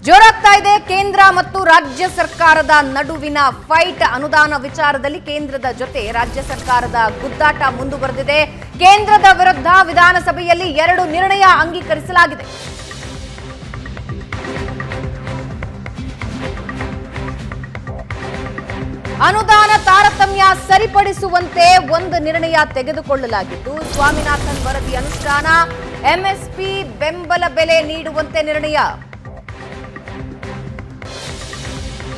ಜೋರಾಗ್ತಾ ಇದೆ ಕೇಂದ್ರ ಮತ್ತು ರಾಜ್ಯ ಸರ್ಕಾರದ ನಡುವಿನ ಫೈಟ್. ಅನುದಾನ ವಿಚಾರದಲ್ಲಿ ಕೇಂದ್ರದ ಜೊತೆ ರಾಜ್ಯ ಸರ್ಕಾರದ ಗುದ್ದಾಟ ಮುಂದುವರೆದಿದೆ. ಕೇಂದ್ರದ ವಿರುದ್ಧ ವಿಧಾನಸಭೆಯಲ್ಲಿ 2 ನಿರ್ಣಯ ಅಂಗೀಕರಿಸಲಾಗಿದೆ. ಅನುದಾನ ತಾರತಮ್ಯ ಸರಿಪಡಿಸುವಂತೆ ಒಂದು ನಿರ್ಣಯ ತೆಗೆದುಕೊಳ್ಳಲಾಗಿದ್ದು, ಸ್ವಾಮಿನಾಥನ್ ವರದಿ ಅನುಷ್ಠಾನ, ಎಂಎಸ್ಪಿ ಬೆಂಬಲ ಬೆಲೆ ನೀಡುವಂತೆ ನಿರ್ಣಯ.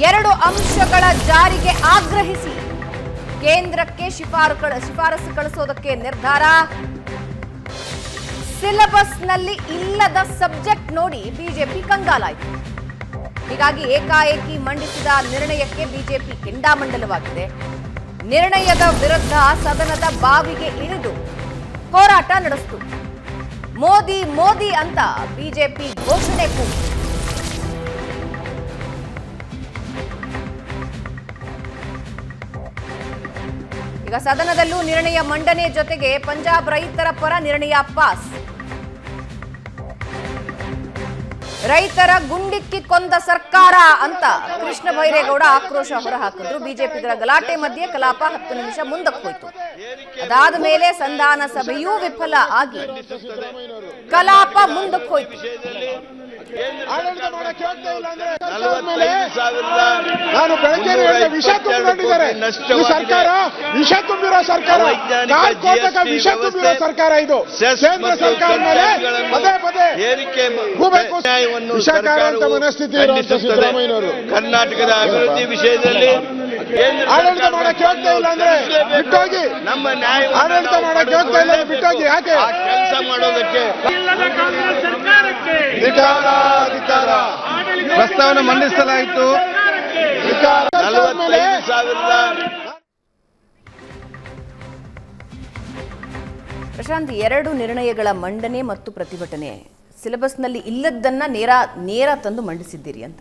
2 ಅಂಶಗಳ ಜಾರಿಗೆ ಆಗ್ರಹಿಸಿ ಕೇಂದ್ರಕ್ಕೆ ಶಿಫಾರಸು ಕಳಿಸೋದಕ್ಕೆ ನಿರ್ಧಾರ. ಸಿಲೆಬಸ್ನಲ್ಲಿ ಇಲ್ಲದ ಸಬ್ಜೆಕ್ಟ್ ನೋಡಿ ಬಿಜೆಪಿ ಕಂಗಾಲಾಯಿತು. ಹೀಗಾಗಿ ಏಕಾಏಕಿ ಮಂಡಿಸಿದ ನಿರ್ಣಯಕ್ಕೆ ಬಿಜೆಪಿ ಕೆಂಡಾಮಂಡಲವಾಗಿದೆ. ನಿರ್ಣಯದ ವಿರುದ್ಧ ಸದನದ ಬಾವಿಗೆ ಇಳಿದು ಹೋರಾಟ ನಡೆಸಿತು. ಮೋದಿ ಮೋದಿ ಅಂತ ಬಿಜೆಪಿ ಘೋಷಣೆ ಕೂಗಿತು. ಈಗ ಸದನದಲ್ಲೂ ನಿರ್ಣಯ ಮಂಡನೆ ಜೊತೆಗೆ ಪಂಜಾಬ್ ರೈತರ ಪರ ನಿರ್ಣಯ ಪಾಸ್. ರೈತರ ಗುಂಡಿಕ್ಕಿ ಕೊಂದ ಸರ್ಕಾರ ಅಂತ ಕೃಷ್ಣ ಬೈರೇಗೌಡ ಆಕ್ರೋಶ ಹೊರಹಾಕಿದ್ರು. ಬಿಜೆಪಿಗರ ಗಲಾಟೆ ಮಧ್ಯೆ ಕಲಾಪ 10 ನಿಮಿಷ ಮುಂದಕ್ಕೆ ಹೋಯಿತು. ಅದಾದ ಮೇಲೆ ಸಂಧಾನ ಸಭೆಯೂ ವಿಫಲ ಆಗಿ ಕಲಾಪ ಮುಂದಕ್ಕೆ ಹೋಯಿತು. ನಾನು ಬೆಳಗ್ಗೆ ವಿಷ ತುಂಬಿಕೊಂಡಿದ್ದಾರೆ. ಸರ್ಕಾರ ವಿಷ ತುಂಬಿರೋ ಸರ್ಕಾರ, ವಿಷ ತುಂಬಿರೋ ಸರ್ಕಾರ ಇದು. ಕೇಂದ್ರ ಸರ್ಕಾರ ಮೇಲೆ ಪದೇ ಪದೇ ವಿಷಕಾರ ಅಂತ ಮನಸ್ಥಿತಿ ಸಿದ್ದರಾಮಯ್ಯನವರು. ಕರ್ನಾಟಕದ ಅಭಿವೃದ್ಧಿ ವಿಷಯದಲ್ಲಿ ಆಡಳಿತ ಮಾಡಕ್ಕೆ ಹೋಗ್ತಾ ಇಲ್ಲ ಅಂದ್ರೆ ಬಿಟ್ಟೋಗಿ, ನಮ್ಮ ನ್ಯಾಯ ಆಡಳಿತ ಮಾಡಕ್ಕೆ ಹೋಗ್ತಾ ಇಲ್ಲ ಬಿಟ್ಟೋಗಿ. ಯಾಕೆ ಕೆಲಸ ಮಾಡೋದಕ್ಕೆ ಪ್ರಸ್ತಾವನೆ ಮಂಡಿಸಲಾಯಿತು. 45,000 ಪ್ರಶಾಂತ್, 2 ನಿರ್ಣಯಗಳ ಮಂಡನೆ ಮತ್ತು ಪ್ರತಿಭಟನೆ. ಸಿಲೆಬಸ್ನಲ್ಲಿ ಇಲ್ಲದನ್ನ ನೇರ ತಂದು ಮಂಡಿಸಿದ್ದೀರಿ ಅಂತ.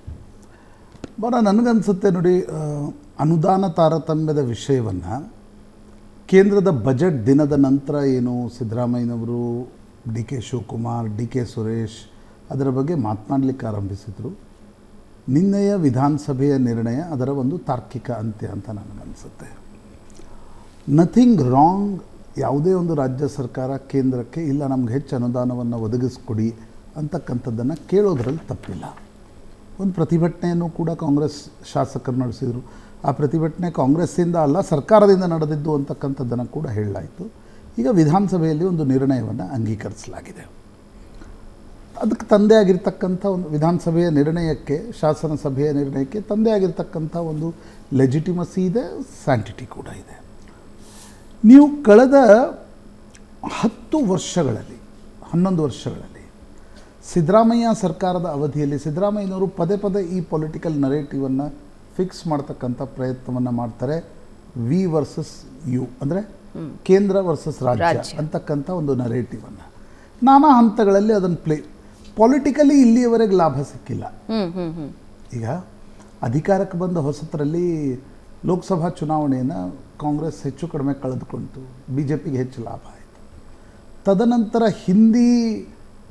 ನನಗನ್ಸುತ್ತೆ ನೋಡಿ, ಅನುದಾನ ತಾರತಮ್ಯದ ವಿಷಯವನ್ನು ಕೇಂದ್ರದ ಬಜೆಟ್ ದಿನದ ನಂತರ ಏನು ಸಿದ್ದರಾಮಯ್ಯನವರು, D K Shivakumar, D K Suresh ಅದರ ಬಗ್ಗೆ ಮಾತನಾಡಲಿಕ್ಕೆ ಆರಂಭಿಸಿದರು. ನಿನ್ನೆಯ ವಿಧಾನಸಭೆಯ ನಿರ್ಣಯ ಅದರ ಒಂದು ತಾರ್ಕಿಕ ಅಂತ್ಯ ಅಂತ ನನಗನ್ಸುತ್ತೆ. Nothing wrong. ಯಾವುದೇ ಒಂದು ರಾಜ್ಯ ಸರ್ಕಾರ ಕೇಂದ್ರಕ್ಕೆ ಇಲ್ಲ ನಮ್ಗೆ ಹೆಚ್ಚು ಅನುದಾನವನ್ನು ಒದಗಿಸ್ಕೊಡಿ ಅಂತಕ್ಕಂಥದ್ದನ್ನು ಕೇಳೋದ್ರಲ್ಲಿ ತಪ್ಪಿಲ್ಲ. ಒಂದು ಪ್ರತಿಭಟನೆಯನ್ನು ಕೂಡ ಕಾಂಗ್ರೆಸ್ ಶಾಸಕರು ನಡೆಸಿದರು. ಆ ಪ್ರತಿಭಟನೆ ಕಾಂಗ್ರೆಸ್ಸಿಂದ ಅಲ್ಲ, ಸರ್ಕಾರದಿಂದ ನಡೆದಿದ್ದು ಅಂತಕ್ಕಂಥದ್ದನ್ನು ಕೂಡ ಹೇಳಲಾಯಿತು. ಈಗ ವಿಧಾನಸಭೆಯಲ್ಲಿ ಒಂದು ನಿರ್ಣಯವನ್ನು ಅಂಗೀಕರಿಸಲಾಗಿದೆ. ಅದಕ್ಕೆ ತಂದೆ ಆಗಿರ್ತಕ್ಕಂಥ ಒಂದು ವಿಧಾನಸಭೆಯ ನಿರ್ಣಯಕ್ಕೆ, ಶಾಸನ ಸಭೆಯ ನಿರ್ಣಯಕ್ಕೆ ತಂದೆ ಆಗಿರ್ತಕ್ಕಂಥ ಒಂದು ಲೆಜಿಟಿಮಸಿ ಇದೆ, ಸ್ಯಾಂಟಿಟಿ ಕೂಡ ಇದೆ. ನೀವು ಕಳೆದ 10 ವರ್ಷಗಳಲ್ಲಿ 11 ವರ್ಷಗಳಲ್ಲಿ ಸಿದ್ದರಾಮಯ್ಯ ಸರ್ಕಾರದ ಅವಧಿಯಲ್ಲಿ ಸಿದ್ದರಾಮಯ್ಯನವರು ಪದೇ ಪದೇ ಈ ಪೊಲಿಟಿಕಲ್ ನರೇಟಿವನ್ನು ಫಿಕ್ಸ್ ಮಾಡ್ತಕ್ಕಂಥ ಪ್ರಯತ್ನವನ್ನು ಮಾಡ್ತಾರೆ. ವಿ ವರ್ಸಸ್ ಯು, ಅಂದರೆ ಕೇಂದ್ರ ವರ್ಸಸ್ ರಾಜ್ಯ ಅಂತಕ್ಕಂಥ ಒಂದು ನರೇಟಿವನ್ನು ನಾನಾ ಹಂತಗಳಲ್ಲಿ ಅದನ್ನು ಪೊಲಿಟಿಕಲಿ ಇಲ್ಲಿಯವರೆಗೆ ಲಾಭ ಸಿಕ್ಕಿಲ್ಲ. ಈಗ ಅಧಿಕಾರಕ್ಕೆ ಬಂದ ಹೊಸತರಲ್ಲಿ ಲೋಕಸಭಾ ಚುನಾವಣೆಯನ್ನು ಕಾಂಗ್ರೆಸ್ ಹೆಚ್ಚು ಕಡಿಮೆ ಕಳೆದುಕೊಂಡಿತು, ಬಿ ಜೆ ಪಿಗೆ ಹೆಚ್ಚು ಲಾಭ ಆಯಿತು. ತದನಂತರ ಹಿಂದಿ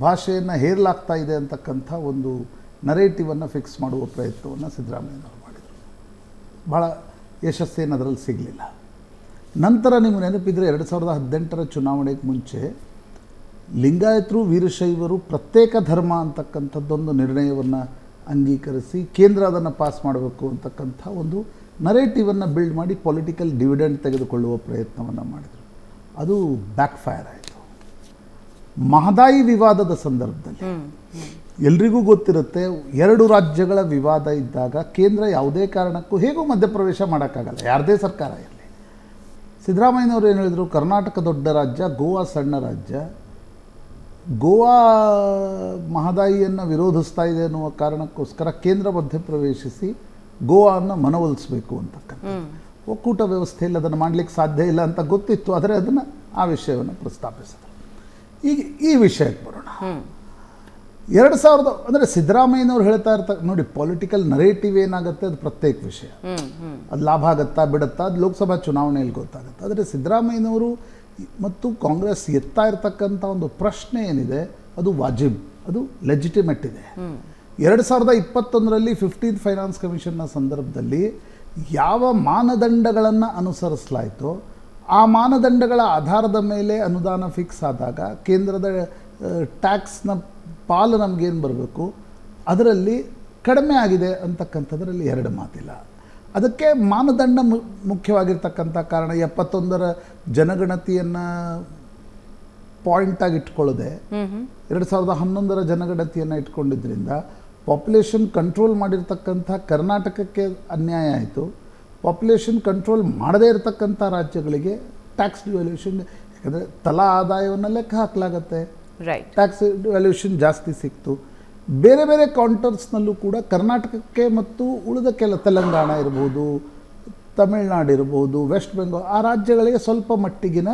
ಭಾಷೆಯನ್ನು ಹೇರಲಾಗ್ತಾ ಇದೆ ಅಂತಕ್ಕಂಥ ಒಂದು ನರೇಟಿವನ್ನು ಫಿಕ್ಸ್ ಮಾಡುವ ಪ್ರಯತ್ನವನ್ನು ಸಿದ್ದರಾಮಯ್ಯನವರು ಮಾಡಿದರು. ಭಾಳ ಯಶಸ್ಸೇನು ಅದರಲ್ಲಿ ಸಿಗಲಿಲ್ಲ. ನಂತರ ನಿಮ್ಗೆ ನೆನಪಿದರೆ 2018 ಚುನಾವಣೆಗೆ ಮುಂಚೆ ಲಿಂಗಾಯತರು, ವೀರಶೈವರು ಪ್ರತ್ಯೇಕ ಧರ್ಮ ಅಂತಕ್ಕಂಥದ್ದೊಂದು ನಿರ್ಣಯವನ್ನು ಅಂಗೀಕರಿಸಿ ಕೇಂದ್ರ ಅದನ್ನು ಪಾಸ್ ಮಾಡಬೇಕು ಅಂತಕ್ಕಂಥ ಒಂದು ನರೇಟಿವನ್ನು ಬಿಲ್ಡ್ ಮಾಡಿ ಪೊಲಿಟಿಕಲ್ ಡಿವಿಡೆಂಡ್ ತೆಗೆದುಕೊಳ್ಳುವ ಪ್ರಯತ್ನವನ್ನು ಮಾಡಿದರು. ಅದು ಬ್ಯಾಕ್ ಫೈರ್ ಆಯಿತು. ಮಹದಾಯಿ ವಿವಾದದ ಸಂದರ್ಭದಲ್ಲಿ ಎಲ್ರಿಗೂ ಗೊತ್ತಿರುತ್ತೆ, 2 ರಾಜ್ಯಗಳ ವಿವಾದ ಇದ್ದಾಗ ಕೇಂದ್ರ ಯಾವುದೇ ಕಾರಣಕ್ಕೂ ಹೇಗೂ ಮಧ್ಯಪ್ರವೇಶ ಮಾಡೋಕ್ಕಾಗಲ್ಲ, ಯಾರದೇ ಸರ್ಕಾರ ಇರಲಿ. ಸಿದ್ದರಾಮಯ್ಯನವರು ಏನು ಹೇಳಿದರು, ಕರ್ನಾಟಕ ದೊಡ್ಡ ರಾಜ್ಯ, ಗೋವಾ ಸಣ್ಣ ರಾಜ್ಯ, ಗೋವಾ ಮಹದಾಯಿಯನ್ನು ವಿರೋಧಿಸ್ತಾ ಇದೆ ಅನ್ನುವ ಕಾರಣಕ್ಕೋಸ್ಕರ ಕೇಂದ್ರ ಮಧ್ಯಪ್ರವೇಶಿಸಿ ಗೋವಾವನ್ನು ಮನವೊಲಿಸಬೇಕು ಅಂತಕ್ಕಂಥ ಒಕ್ಕೂಟ ವ್ಯವಸ್ಥೆಯಲ್ಲಿ ಅದನ್ನು ಮಾಡಲಿಕ್ಕೆ ಸಾಧ್ಯ ಇಲ್ಲ ಅಂತ ಗೊತ್ತಿತ್ತು. ಆದರೆ ಅದನ್ನು ಆ ವಿಷಯವನ್ನು ಪ್ರಸ್ತಾಪಿಸಿದರು. ಈಗ ಈ ವಿಷಯಕ್ಕೆ ಬರೋಣ. 2000 ಅಂದರೆ ಸಿದ್ದರಾಮಯ್ಯನವ್ರು ಹೇಳ್ತಾ ನೋಡಿ, ಪೊಲಿಟಿಕಲ್ ನರೇಟಿವ್ ಏನಾಗುತ್ತೆ ಅದು ಪ್ರತ್ಯೇಕ ವಿಷಯ. ಅದು ಲಾಭ ಆಗುತ್ತಾ ಬಿಡುತ್ತಾ ಅದು ಲೋಕಸಭಾ ಚುನಾವಣೆಯಲ್ಲಿ ಗೊತ್ತಾಗುತ್ತೆ. ಆದರೆ ಸಿದ್ದರಾಮಯ್ಯನವರು ಮತ್ತು ಕಾಂಗ್ರೆಸ್ ಎತ್ತಾ ಇರತಕ್ಕಂಥ ಒಂದು ಪ್ರಶ್ನೆ ಏನಿದೆ ಅದು ವಾಜಿಬ್, ಅದು ಲೆಜಿಟಿಮೇಟ್ ಇದೆ. 2021ರಲ್ಲಿ 15th ಫೈನಾನ್ಸ್ ಕಮಿಷನ್ನ ಸಂದರ್ಭದಲ್ಲಿ ಯಾವ ಮಾನದಂಡಗಳನ್ನು ಅನುಸರಿಸಲಾಯಿತೋ ಆ ಮಾನದಂಡಗಳ ಆಧಾರದ ಮೇಲೆ ಅನುದಾನ ಫಿಕ್ಸ್ ಆದಾಗ ಕೇಂದ್ರದ ಟ್ಯಾಕ್ಸ್ನ ಪಾಲು ನಮಗೇನು ಬರಬೇಕು ಅದರಲ್ಲಿ ಕಡಿಮೆ ಆಗಿದೆ ಅಂತಕ್ಕಂಥದ್ರಲ್ಲಿ ಎರಡು ಮಾತಿಲ್ಲ. ಅದಕ್ಕೆ ಮಾನದಂಡ ಮುಖ್ಯವಾಗಿರ್ತಕ್ಕಂಥ ಕಾರಣ 71ರ ಜನಗಣತಿಯನ್ನು ಪಾಯಿಂಟಾಗಿ ಇಟ್ಕೊಳ್ಳದೆ 2011ರ ಜನಗಣತಿಯನ್ನು ಇಟ್ಕೊಂಡಿದ್ದರಿಂದ ಪಾಪ್ಯುಲೇಷನ್ ಕಂಟ್ರೋಲ್ ಮಾಡಿರ್ತಕ್ಕಂಥ ಕರ್ನಾಟಕಕ್ಕೆ ಅನ್ಯಾಯ ಆಯಿತು. ಪಾಪ್ಯುಲೇಷನ್ ಕಂಟ್ರೋಲ್ ಮಾಡದೇ ಇರತಕ್ಕಂಥ ರಾಜ್ಯಗಳಿಗೆ ಟ್ಯಾಕ್ಸ್ ಡಿವ್ಯಾಲ್ಯೂಷನ್, ಯಾಕಂದರೆ ತಲಾ ಆದಾಯವನ್ನು ಲೆಕ್ಕ ಹಾಕಲಾಗತ್ತೆ, ಟ್ಯಾಕ್ಸ್ ಡಿವ್ಯಾಲ್ಯೂಷನ್ ಜಾಸ್ತಿ ಸಿಕ್ತು. ಬೇರೆ ಬೇರೆ ಕೌಂಟರ್ಸ್ನಲ್ಲೂ ಕೂಡ ಕರ್ನಾಟಕಕ್ಕೆ ಮತ್ತು ಉಳಿದ ತೆಲಂಗಾಣ ಇರ್ಬೋದು, ತಮಿಳ್ನಾಡು ಇರ್ಬೋದು, ವೆಸ್ಟ್ ಬೆಂಗಾಲ್ ಆ ರಾಜ್ಯಗಳಿಗೆ ಸ್ವಲ್ಪ ಮಟ್ಟಿಗಿನ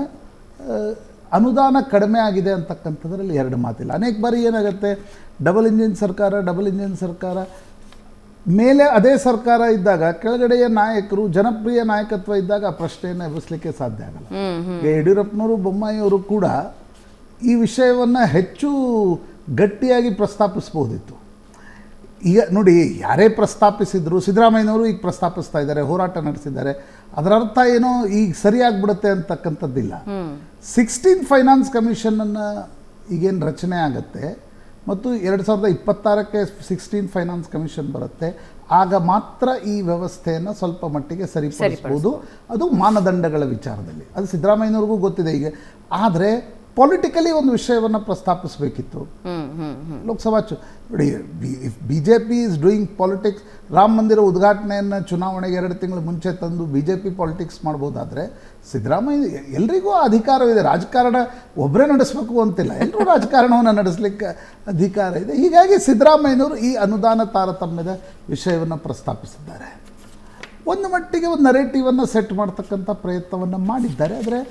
ಅನುದಾನ ಕಡಿಮೆ ಆಗಿದೆ ಅಂತಕ್ಕಂಥದ್ರಲ್ಲಿ ಎರಡು ಮಾತಿಲ್ಲ. ಅನೇಕ ಬಾರಿ ಏನಾಗುತ್ತೆ, ಡಬಲ್ ಇಂಜಿನ್ ಸರ್ಕಾರ ಮೇಲೆ ಅದೇ ಸರ್ಕಾರ ಇದ್ದಾಗ ಕೆಳಗಡೆಯ ನಾಯಕರು ಜನಪ್ರಿಯ ನಾಯಕತ್ವ ಇದ್ದಾಗ ಆ ಪ್ರಶ್ನೆಯನ್ನು ಎಬ್ಬಿಸಲಿಕ್ಕೆ ಸಾಧ್ಯ ಆಗಲ್ಲ. ಯಡಿಯೂರಪ್ಪನವರು ಬೊಮ್ಮಾಯಿಯವರು ಕೂಡ ಈ ವಿಷಯವನ್ನು ಹೆಚ್ಚು ಗಟ್ಟಿಯಾಗಿ ಪ್ರಸ್ತಾಪಿಸ್ಬೋದಿತ್ತು. ಈಗ ನೋಡಿ, ಯಾರೇ ಪ್ರಸ್ತಾಪಿಸಿದ್ರು, ಸಿದ್ದರಾಮಯ್ಯನವರು ಈಗ ಪ್ರಸ್ತಾಪಿಸ್ತಾ ಇದ್ದಾರೆ, ಹೋರಾಟ ನಡೆಸಿದ್ದಾರೆ, ಅದರ ಅರ್ಥ ಏನೋ ಈಗ ಸರಿಯಾಗ್ಬಿಡುತ್ತೆ ಅಂತಕ್ಕಂಥದ್ದಿಲ್ಲ. 16th ಫೈನಾನ್ಸ್ ಕಮಿಷನನ್ನು ಈಗೇನು ರಚನೆ ಆಗುತ್ತೆ ಮತ್ತು 2026ಕ್ಕೆ 16th ಫೈನಾನ್ಸ್ ಕಮಿಷನ್ ಬರುತ್ತೆ, ಆಗ ಮಾತ್ರ ಈ ವ್ಯವಸ್ಥೆಯನ್ನು ಸ್ವಲ್ಪ ಮಟ್ಟಿಗೆ ಸರಿಪಡಿಸ್ಬೋದು. ಅದು ಮಾನದಂಡಗಳ ವಿಚಾರದಲ್ಲಿ ಅದು ಸಿದ್ದರಾಮಯ್ಯನವ್ರಿಗೂ ಗೊತ್ತಿದೆ ಈಗ. ಆದರೆ ಪೊಲಿಟಿಕಲಿ ಒಂದು ವಿಷಯವನ್ನು ಪ್ರಸ್ತಾಪಿಸಬೇಕಿತ್ತು. ಲೋಕಸಭಾ ನೋಡಿ, BJP is doing politics. Rama ಮಂದಿರ ಉದ್ಘಾಟನೆಯನ್ನು ಚುನಾವಣೆಗೆ 2 ತಿಂಗಳು ಮುಂಚೆ ತಂದು BJP ಪಾಲಿಟಿಕ್ಸ್ ಮಾಡ್ಬೋದಾದರೆ, ಸಿದ್ದರಾಮಯ್ಯ ಎಲ್ರಿಗೂ ಅಧಿಕಾರವಿದೆ. ರಾಜಕಾರಣ ಒಬ್ಬರೇ ನಡೆಸಬೇಕು ಅಂತಿಲ್ಲ, ಎಲ್ಲರೂ ರಾಜಕಾರಣವನ್ನು ನಡೆಸಲಿಕ್ಕೆ ಅಧಿಕಾರ ಇದೆ. ಹೀಗಾಗಿ ಸಿದ್ದರಾಮಯ್ಯನವರು ಈ ಅನುದಾನ ತಾರತಮ್ಯದ ವಿಷಯವನ್ನು ಪ್ರಸ್ತಾಪಿಸಿದ್ದಾರೆ. ಒಂದು ಮಟ್ಟಿಗೆ ಒಂದು ನರೇಟಿವನ್ನು ಸೆಟ್ ಮಾಡ್ತಕ್ಕಂಥ ಪ್ರಯತ್ನವನ್ನು ಮಾಡಿದ್ದಾರೆ. ಆದರೆ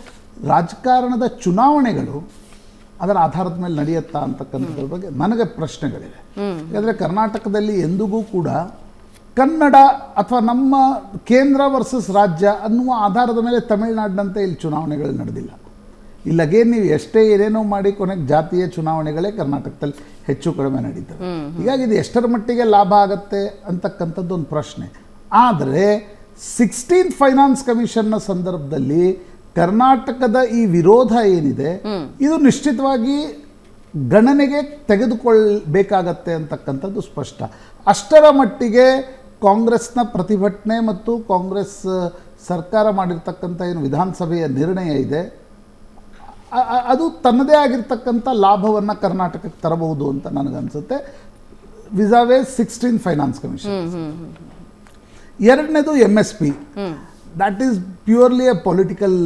ರಾಜಕಾರಣದ ಚುನಾವಣೆಗಳು ಅದರ ಆಧಾರದ ಮೇಲೆ ನಡೆಯುತ್ತಾ ಅಂತಕ್ಕಂಥದ್ರ ಬಗ್ಗೆ ನನಗೆ ಪ್ರಶ್ನೆಗಳಿವೆ. ಯಾಕಂದರೆ ಕರ್ನಾಟಕದಲ್ಲಿ ಎಂದಿಗೂ ಕೂಡ ಕನ್ನಡ ಅಥವಾ ನಮ್ಮ ಕೇಂದ್ರ ವರ್ಸಸ್ ರಾಜ್ಯ ಅನ್ನುವ ಆಧಾರದ ಮೇಲೆ ತಮಿಳುನಾಡಿನಂತೆ ಇಲ್ಲಿ ಚುನಾವಣೆಗಳು ನಡೆದಿಲ್ಲ. ಇಲ್ಲಗೇ ನೀವು ಎಷ್ಟೇ ಏನೇನೋ ಮಾಡಿ ಕೊನೆಗೆ ಜಾತಿಯ ಚುನಾವಣೆಗಳೇ ಕರ್ನಾಟಕದಲ್ಲಿ ಹೆಚ್ಚು ಕಡಿಮೆ ನಡೀತವೆ. ಹೀಗಾಗಿ ಇದು ಎಷ್ಟರ ಮಟ್ಟಿಗೆ ಲಾಭ ಆಗುತ್ತೆ ಅಂತಕ್ಕಂಥದ್ದು ಒಂದು ಪ್ರಶ್ನೆ. ಆದರೆ 16th ಫೈನಾನ್ಸ್ ಕಮಿಷನ್ನ ಸಂದರ್ಭದಲ್ಲಿ ಕರ್ನಾಟಕದ ಈ ವಿರೋಧ ಏನಿದೆ ಇದು ನಿಶ್ಚಿತವಾಗಿ ಗಣನೆಗೆ ತೆಗೆದುಕೊಳ್ಳಬೇಕಾಗತ್ತೆ ಅಂತಕ್ಕಂಥದ್ದು ಸ್ಪಷ್ಟ. ಅಷ್ಟರ ಮಟ್ಟಿಗೆ ಕಾಂಗ್ರೆಸ್ನ ಪ್ರತಿಭಟನೆ ಮತ್ತು ಕಾಂಗ್ರೆಸ್ ಸರ್ಕಾರ ಮಾಡಿರ್ತಕ್ಕಂಥ ಏನು ವಿಧಾನಸಭೆಯ ನಿರ್ಣಯ ಇದೆ ಅದು ತನ್ನದೇ ಆಗಿರ್ತಕ್ಕಂಥ ಲಾಭವನ್ನು ಕರ್ನಾಟಕಕ್ಕೆ ತರಬಹುದು ಅಂತ ನನಗನ್ಸುತ್ತೆ ವಿಸಾವೇ 16th ಫೈನಾನ್ಸ್ ಕಮಿಷನ್. ಎರಡನೇದು MSP. That is purely A political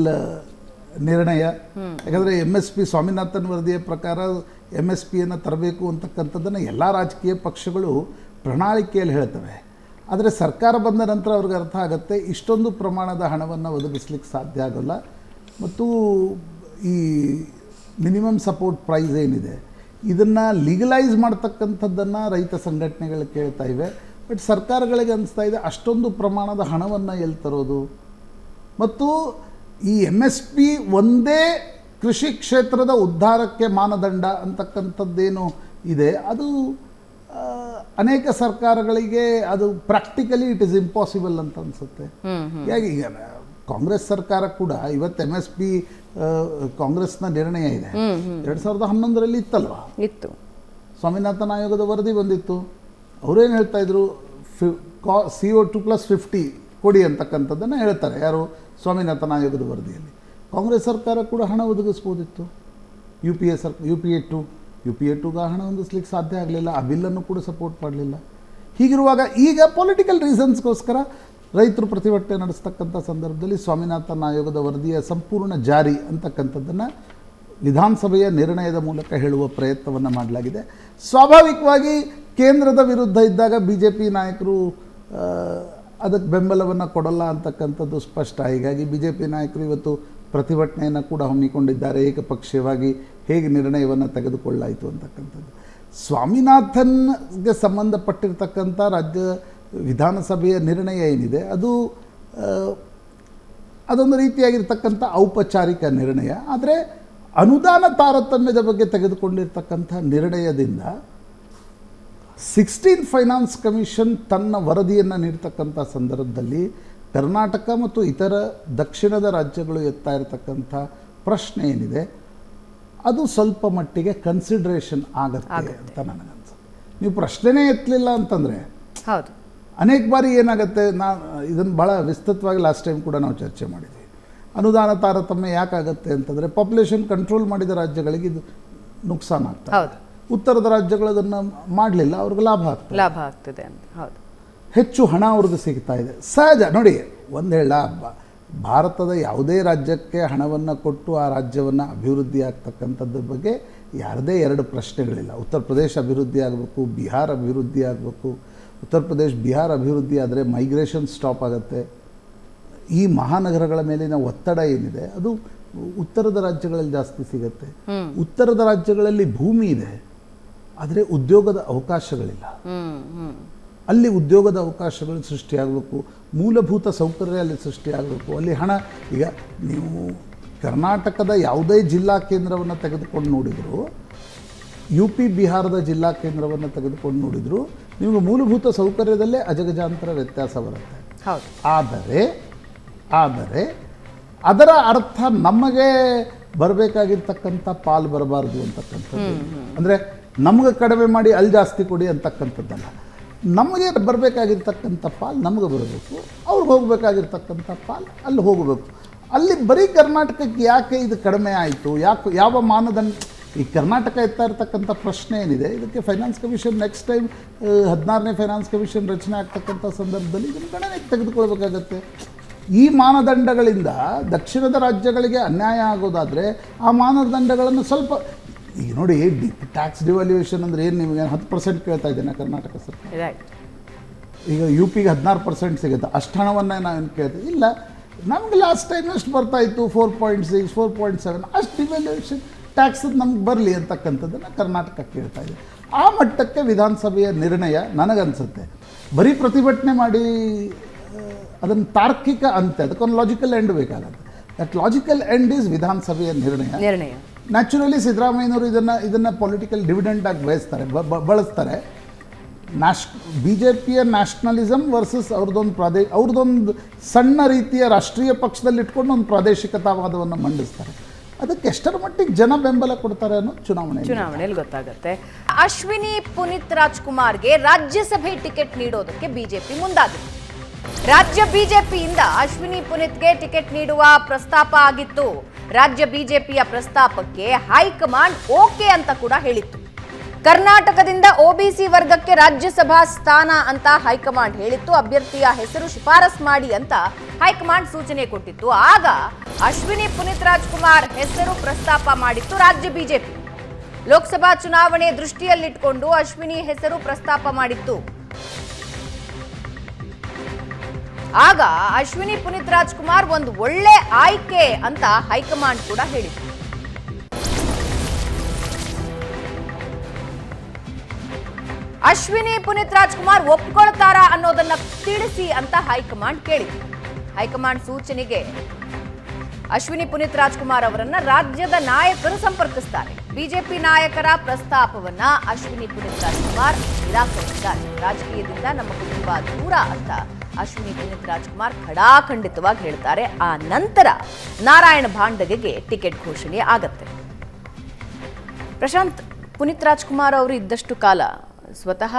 ನಿರ್ಣಯ. ಯಾಕಂದರೆ MSP ಸ್ವಾಮಿನಾಥನ್ ವರದಿಯ ಪ್ರಕಾರ MSPಯನ್ನು ತರಬೇಕು ಅಂತಕ್ಕಂಥದ್ದನ್ನು ಎಲ್ಲ ರಾಜಕೀಯ ಪಕ್ಷಗಳು ಪ್ರಣಾಳಿಕೆಯಲ್ಲಿ ಹೇಳ್ತವೆ. ಆದರೆ ಸರ್ಕಾರ ಬಂದ ನಂತರ ಅವ್ರಿಗೆ ಅರ್ಥ ಆಗುತ್ತೆ ಇಷ್ಟೊಂದು ಪ್ರಮಾಣದ ಹಣವನ್ನು ಒದಗಿಸ್ಲಿಕ್ಕೆ ಸಾಧ್ಯ ಆಗೋಲ್ಲ. ಮತ್ತು ಈ ಮಿನಿಮಮ್ ಸಪೋರ್ಟ್ ಪ್ರೈಸ್ ಏನಿದೆ ಇದನ್ನು ಲೀಗಲೈಸ್ ಮಾಡ್ತಕ್ಕಂಥದ್ದನ್ನು ರೈತ ಸಂಘಟನೆಗಳು ಕೇಳ್ತಾ ಇವೆ. ಬಟ್ ಸರ್ಕಾರಗಳಿಗೆ ಅನಿಸ್ತಾ ಇದೆ ಅಷ್ಟೊಂದು ಪ್ರಮಾಣದ ಹಣವನ್ನು ಎಲ್ಲಿ ತರೋದು. ಮತ್ತು ಈ MSP ಒಂದೇ ಕೃಷಿ ಕ್ಷೇತ್ರದ ಉದ್ಧಾರಕ್ಕೆ ಮಾನದಂಡ ಅಂತಕ್ಕಂಥದ್ದೇನು ಇದೆ ಅದು ಅನೇಕ ಸರ್ಕಾರಗಳಿಗೆ ಅದು ಪ್ರಾಕ್ಟಿಕಲಿ ಇಟ್ ಈಸ್ ಇಂಪಾಸಿಬಲ್ ಅಂತ ಅನಿಸುತ್ತೆ. ಹೀಗಾಗಿ ಈಗ ಕಾಂಗ್ರೆಸ್ ಸರ್ಕಾರ ಕೂಡ ಇವತ್ತು MSP ಕಾಂಗ್ರೆಸ್ನ ನಿರ್ಣಯ ಇದೆ. 2011ರಲ್ಲಿ ಇತ್ತಲ್ವಾ, ಇತ್ತು. ಸ್ವಾಮಿನಾಥನ್ ಆಯೋಗದ ವರದಿ ಬಂದಿತ್ತು. ಅವರೇನು ಹೇಳ್ತಾ ಇದ್ರು, CO2+50 ಕೊಡಿ ಅಂತಕ್ಕಂಥದ್ದನ್ನು ಹೇಳ್ತಾರೆ. ಯಾರು? ಸ್ವಾಮಿನಾಥನ್ ಆಯೋಗದ ವರದಿಯಲ್ಲಿ. ಕಾಂಗ್ರೆಸ್ ಸರ್ಕಾರ ಕೂಡ ಹಣ ಒದಗಿಸ್ಬೋದಿತ್ತು. UPA 2ಗೆ ಹಣ ಹೊಂದಿಸ್ಲಿಕ್ಕೆ ಸಾಧ್ಯ ಆಗಲಿಲ್ಲ. ಆ ಬಿಲ್ಲನ್ನು ಕೂಡ ಸಪೋರ್ಟ್ ಮಾಡಲಿಲ್ಲ. ಹೀಗಿರುವಾಗ ಈಗ ಪೊಲಿಟಿಕಲ್ ರೀಸನ್ಸ್ಗೋಸ್ಕರ ರೈತರು ಪ್ರತಿಭಟನೆ ನಡೆಸ್ತಕ್ಕಂಥ ಸಂದರ್ಭದಲ್ಲಿ ಸ್ವಾಮಿನಾಥನ್ ಆಯೋಗದ ವರದಿಯ ಸಂಪೂರ್ಣ ಜಾರಿ ಅಂತಕ್ಕಂಥದ್ದನ್ನು ವಿಧಾನಸಭೆಯ ನಿರ್ಣಯದ ಮೂಲಕ ಹೇಳುವ ಪ್ರಯತ್ನವನ್ನು ಮಾಡಲಾಗಿದೆ. ಸ್ವಾಭಾವಿಕವಾಗಿ ಕೇಂದ್ರದ ವಿರುದ್ಧ ಇದ್ದಾಗ BJP ನಾಯಕರು ಅದಕ್ಕೆ ಬೆಂಬಲವನ್ನು ಕೊಡಲ್ಲ ಅಂತಕ್ಕಂಥದ್ದು ಸ್ಪಷ್ಟ. ಹೀಗಾಗಿ BJP ನಾಯಕರು ಇವತ್ತು ಪ್ರತಿಭಟನೆಯನ್ನು ಕೂಡ ಹಮ್ಮಿಕೊಂಡಿದ್ದಾರೆ. ಏಕಪಕ್ಷೀಯವಾಗಿ ಹೇಗೆ ನಿರ್ಣಯವನ್ನು ತೆಗೆದುಕೊಳ್ಳಾಯಿತು ಅಂತಕ್ಕಂಥದ್ದು. ಸ್ವಾಮಿನಾಥನ್ಗೆ ಸಂಬಂಧಪಟ್ಟಿರ್ತಕ್ಕಂಥ ರಾಜ್ಯ ವಿಧಾನಸಭೆಯ ನಿರ್ಣಯ ಏನಿದೆ ಅದೊಂದು ರೀತಿಯಾಗಿರ್ತಕ್ಕಂಥ ಔಪಚಾರಿಕ ನಿರ್ಣಯ. ಆದರೆ ಅನುದಾನ ತಾರತಮ್ಯದ ಬಗ್ಗೆ ತೆಗೆದುಕೊಂಡಿರ್ತಕ್ಕಂಥ ನಿರ್ಣಯದಿಂದ 16 ಫೈನಾನ್ಸ್ ಕಮಿಷನ್ ತನ್ನ ವರದಿಯನ್ನು ನೀಡ್ತಕ್ಕಂಥ ಸಂದರ್ಭದಲ್ಲಿ ಕರ್ನಾಟಕ ಮತ್ತು ಇತರ ದಕ್ಷಿಣದ ರಾಜ್ಯಗಳು ಎತ್ತಾ ಇರತಕ್ಕಂಥ ಪ್ರಶ್ನೆ ಏನಿದೆ ಅದು ಸ್ವಲ್ಪ ಮಟ್ಟಿಗೆ ಕನ್ಸಿಡ್ರೇಷನ್ ಆಗುತ್ತೆ ಅಂತ ನನಗನ್ಸುತ್ತೆ. ನೀವು ಪ್ರಶ್ನೆನೇ ಎತ್ತಲಿಲ್ಲ ಅಂತಂದರೆ ಹೌದು, ಅನೇಕ ಬಾರಿ ಏನಾಗುತ್ತೆ, ಇದನ್ನು ಭಾಳ ವಿಸ್ತೃತವಾಗಿ ಲಾಸ್ಟ್ ಟೈಮ್ ಕೂಡ ನಾವು ಚರ್ಚೆ ಮಾಡಿದ್ವಿ. ಅನುದಾನ ತಾರತಮ್ಯ ಯಾಕಾಗುತ್ತೆ ಅಂತಂದರೆ ಪಾಪ್ಯುಲೇಷನ್ ಕಂಟ್ರೋಲ್ ಮಾಡಿದ ರಾಜ್ಯಗಳಿಗೆ ಇದು ನುಕ್ಸಾನ್ ಆಗ್ತದೆ, ಉತ್ತರದ ರಾಜ್ಯಗಳು ಅದನ್ನು ಮಾಡಲಿಲ್ಲ, ಅವ್ರಿಗೆ ಲಾಭ ಆಗ್ತದೆ ಅಂತ. ಹೌದು, ಹೆಚ್ಚು ಹಣ ಅವ್ರಿಗೆ ಸಿಗ್ತಾ ಇದೆ. ಸಹಜ ನೋಡಿ, ಒಂದು ಹೇಳ ಭಾರತದ ಯಾವುದೇ ರಾಜ್ಯಕ್ಕೆ ಹಣವನ್ನು ಕೊಟ್ಟು ಆ ರಾಜ್ಯವನ್ನು ಅಭಿವೃದ್ಧಿ ಆಗ್ತಕ್ಕಂಥದ್ರ ಬಗ್ಗೆ ಯಾರದೇ ಎರಡು ಪ್ರಶ್ನೆಗಳಿಲ್ಲ. ಉತ್ತರ ಪ್ರದೇಶ ಅಭಿವೃದ್ಧಿ ಆಗಬೇಕು, ಬಿಹಾರ ಅಭಿವೃದ್ಧಿ ಆಗಬೇಕು. ಉತ್ತರ ಪ್ರದೇಶ ಬಿಹಾರ ಅಭಿವೃದ್ಧಿ ಆದರೆ ಮೈಗ್ರೇಷನ್ ಸ್ಟಾಪ್ ಆಗುತ್ತೆ. ಈ ಮಹಾನಗರಗಳ ಮೇಲಿನ ಒತ್ತಡ ಏನಿದೆ ಅದು ಉತ್ತರದ ರಾಜ್ಯಗಳಲ್ಲಿ ಜಾಸ್ತಿ ಸಿಗುತ್ತೆ. ಉತ್ತರದ ರಾಜ್ಯಗಳಲ್ಲಿ ಭೂಮಿ ಇದೆ, ಆದರೆ ಉದ್ಯೋಗದ ಅವಕಾಶಗಳಿಲ್ಲ. ಅಲ್ಲಿ ಉದ್ಯೋಗದ ಅವಕಾಶಗಳು ಸೃಷ್ಟಿಯಾಗಬೇಕು, ಮೂಲಭೂತ ಸೌಕರ್ಯ ಅಲ್ಲಿ ಸೃಷ್ಟಿಯಾಗಬೇಕು, ಅಲ್ಲಿ ಹಣ. ಈಗ ನೀವು ಕರ್ನಾಟಕದ ಯಾವುದೇ ಜಿಲ್ಲಾ ಕೇಂದ್ರವನ್ನು ತೆಗೆದುಕೊಂಡು ನೋಡಿದರೂ, ಯು ಪಿ ಬಿಹಾರದ ಜಿಲ್ಲಾ ಕೇಂದ್ರವನ್ನು ತೆಗೆದುಕೊಂಡು ನೋಡಿದರೂ ನಿಮಗೆ ಮೂಲಭೂತ ಸೌಕರ್ಯದಲ್ಲೇ ಅಜಗಜಾಂತರ ವ್ಯತ್ಯಾಸ ಬರುತ್ತೆ. ಆದರೆ ಅದರ ಅರ್ಥ ನಮಗೆ ಬರಬೇಕಾಗಿರ್ತಕ್ಕಂಥ ಪಾಲು ಬರಬಾರ್ದು ಅಂತಕ್ಕಂಥದ್ದು. ಅಂದರೆ ನಮಗೆ ಕಡಿಮೆ ಮಾಡಿ ಅಲ್ಲಿ ಜಾಸ್ತಿ ಕೊಡಿ ಅಂತಕ್ಕಂಥದ್ದಲ್ಲ. ನಮಗೆ ಬರಬೇಕಾಗಿರ್ತಕ್ಕಂಥ ಪಾಲು ನಮಗೆ ಬರಬೇಕು, ಅವ್ರಿಗೆ ಹೋಗಬೇಕಾಗಿರ್ತಕ್ಕಂಥ ಪಾಲು ಅಲ್ಲಿ ಹೋಗಬೇಕು. ಅಲ್ಲಿ ಬರೀ ಕರ್ನಾಟಕಕ್ಕೆ ಯಾಕೆ ಇದು ಕಡಿಮೆ ಆಯಿತು, ಯಾವ ಮಾನದಂಡ? ಈ ಕರ್ನಾಟಕ ಎತ್ತಾ ಇರ್ತಕ್ಕಂಥ ಪ್ರಶ್ನೆ ಏನಿದೆ, ಇದಕ್ಕೆ ಫೈನಾನ್ಸ್ ಕಮಿಷನ್ ನೆಕ್ಸ್ಟ್ ಟೈಮ್ 16ನೇ ಫೈನಾನ್ಸ್ ಕಮಿಷನ್ ರಚನೆ ಆಗ್ತಕ್ಕಂಥ ಸಂದರ್ಭದಲ್ಲಿ ಇದನ್ನು ಗಣನೆಗೆ ತೆಗೆದುಕೊಳ್ಬೇಕಾಗತ್ತೆ. ಈ ಮಾನದಂಡಗಳಿಂದ ದಕ್ಷಿಣದ ರಾಜ್ಯಗಳಿಗೆ ಅನ್ಯಾಯ ಆಗೋದಾದರೆ ಆ ಮಾನದಂಡಗಳನ್ನು ಸ್ವಲ್ಪ, ಈಗ ನೋಡಿ, ಟ್ಯಾಕ್ಸ್ ಡಿವ್ಯಾಲ್ಯೂಯೇಷನ್ ಅಂದರೆ ಏನು, ನಿಮಗೆ 10% ಕೇಳ್ತಾ ಇದ್ದೇನೆ ಕರ್ನಾಟಕ ಸರ್ಕಾರ. ಈಗ ಯು ಪಿಗೆ 16% ಸಿಗುತ್ತೆ, ಅಷ್ಟು ಹಣವನ್ನು ನಾವೇನು ಕೇಳ್ತೀವಿ ಇಲ್ಲ. ನಮಗೆ ಲಾಸ್ಟ್ ಟೈಮ್ ಎಷ್ಟು ಬರ್ತಾಯಿತ್ತು, 4.6 4.7 ಅಷ್ಟು ಡಿವ್ಯಾಲ್ಯೂಯೇಷನ್ ಟ್ಯಾಕ್ಸ್ ನಮ್ಗೆ ಬರಲಿ ಅಂತಕ್ಕಂಥದ್ದನ್ನು ಕರ್ನಾಟಕ ಕೇಳ್ತಾ ಇದೆ. ಆ ಮಟ್ಟಕ್ಕೆ ವಿಧಾನಸಭೆಯ ನಿರ್ಣಯ ನನಗನ್ಸುತ್ತೆ. ಬರೀ ಪ್ರತಿಭಟನೆ ಮಾಡಿ ಅದನ್ನು ತಾರ್ಕಿಕ ಅಂತ್ಯ, ಅದಕ್ಕೊಂದು ಲಾಜಿಕಲ್ ಎಂಡ್ ಬೇಕಾಗುತ್ತೆ. ದಟ್ ಲಾಜಿಕಲ್ ಎಂಡ್ ಈಸ್ ವಿಧಾನಸಭೆಯ ನಿರ್ಣಯ. ನ್ಯಾಚುರಲಿ ಸಿದ್ದರಾಮಯ್ಯನವರು ಇದನ್ನು ಪೊಲಿಟಿಕಲ್ ಡಿವಿಡೆಂಡ್ ಆಗಿ ಬಳಸ್ತಾರೆ. BJPಯ ನ್ಯಾಷನಲಿಸಮ್ ವರ್ಸಸ್ ಅವ್ರದ್ದೊಂದು ಸಣ್ಣ ರೀತಿಯ ರಾಷ್ಟ್ರೀಯ ಪಕ್ಷದಲ್ಲಿ ಇಟ್ಕೊಂಡು ಒಂದು ಪ್ರಾದೇಶಿಕತಾವಾದವನ್ನು ಮಂಡಿಸ್ತಾರೆ. ಅದಕ್ಕೆ ಎಷ್ಟರ ಮಟ್ಟಿಗೆ ಜನ ಬೆಂಬಲ ಕೊಡ್ತಾರೆ ಅನ್ನೋದು ಚುನಾವಣೆಯಲ್ಲಿ ಗೊತ್ತಾಗುತ್ತೆ. ಅಶ್ವಿನಿ ಪುನೀತ್ ರಾಜ್ಕುಮಾರ್ಗೆ ರಾಜ್ಯಸಭೆ ಟಿಕೆಟ್ ನೀಡೋದಕ್ಕೆ ಬಿಜೆಪಿ ಮುಂದಾಗಿದೆ. ರಾಜ್ಯ ಬಿಜೆಪಿಯಿಂದ ಅಶ್ವಿನಿ ಪುನೀತ್ಗೆ ಟಿಕೆಟ್ ನೀಡುವ ಪ್ರಸ್ತಾಪ ಆಗಿತ್ತು. ರಾಜ್ಯ ಬಿಜೆಪಿಯ ಪ್ರಸ್ತಾಪಕ್ಕೆ ಹೈಕಮಾಂಡ್ ಓಕೆ ಅಂತ ಕೂಡ ಹೇಳಿತ್ತು. ಕರ್ನಾಟಕದಿಂದ ಒಬಿಸಿ ವರ್ಗಕ್ಕೆ ರಾಜ್ಯಸಭಾ ಸ್ಥಾನ ಅಂತ ಹೈಕಮಾಂಡ್ ಹೇಳಿತ್ತು. ಅಭ್ಯರ್ಥಿಯ ಹೆಸರು ಶಿಫಾರಸ್ ಮಾಡಿ ಅಂತ ಹೈಕಮಾಂಡ್ ಸೂಚನೆ ಕೊಟ್ಟಿತ್ತು. ಆಗ ಅಶ್ವಿನಿ ಪುನೀತ್ ರಾಜ್ಕುಮಾರ್ ಹೆಸರು ಪ್ರಸ್ತಾಪ ಮಾಡಿತ್ತು ರಾಜ್ಯ ಬಿಜೆಪಿ. ಲೋಕಸಭಾ ಚುನಾವಣೆ ದೃಷ್ಟಿಯಲ್ಲಿಟ್ಟುಕೊಂಡು ಅಶ್ವಿನಿ ಹೆಸರು ಪ್ರಸ್ತಾಪ ಮಾಡಿತ್ತು. ಆಗ ಅಶ್ವಿನಿ ಪುನೀತ್ ರಾಜ್ಕುಮಾರ್ ಒಂದು ಒಳ್ಳೆ ಆಯ್ಕೆ ಅಂತ ಹೈಕಮಾಂಡ್ ಕೂಡ ಹೇಳಿತ್ತು. ಅಶ್ವಿನಿ ಪುನೀತ್ ರಾಜ್ಕುಮಾರ್ ಒಪ್ಕೊಳ್ತಾರಾ ಅನ್ನೋದನ್ನ ತಿಳಿಸಿ ಅಂತ ಹೈಕಮಾಂಡ್ ಕೇಳಿತು. ಹೈಕಮಾಂಡ್ ಸೂಚನೆಗೆ ಅಶ್ವಿನಿ ಪುನೀತ್ ರಾಜ್ಕುಮಾರ್ ಅವರನ್ನ ರಾಜ್ಯದ ನಾಯಕರು ಸಂಪರ್ಕಿಸುತ್ತಾರೆ. ಬಿಜೆಪಿ ನಾಯಕರ ಪ್ರಸ್ತಾಪವನ್ನ ಅಶ್ವಿನಿ ಪುನೀತ್ ರಾಜ್ಕುಮಾರ್ ನಿರಾಕರಿಸಿದ್ದಾರೆ. ರಾಜಕೀಯದಿಂದ ನಮ್ಮ ಕುಟುಂಬ ದೂರ ಅಂತ ಅಶ್ವಿನಿ ಪುನೀತ್ ರಾಜ್ಕುಮಾರ್ ಖಡಾಖಂಡಿತವಾಗಿ ಹೇಳ್ತಾರೆ. ಆ ನಂತರ ನಾರಾಯಣ ಭಾಂಡಗೆಗೆ ಟಿಕೆಟ್ ಘೋಷಣೆ ಆಗತ್ತೆ. ಪ್ರಶಾಂತ್, ಪುನೀತ್ ರಾಜ್ಕುಮಾರ್ ಅವರು ಇದ್ದಷ್ಟು ಕಾಲ ಸ್ವತಃ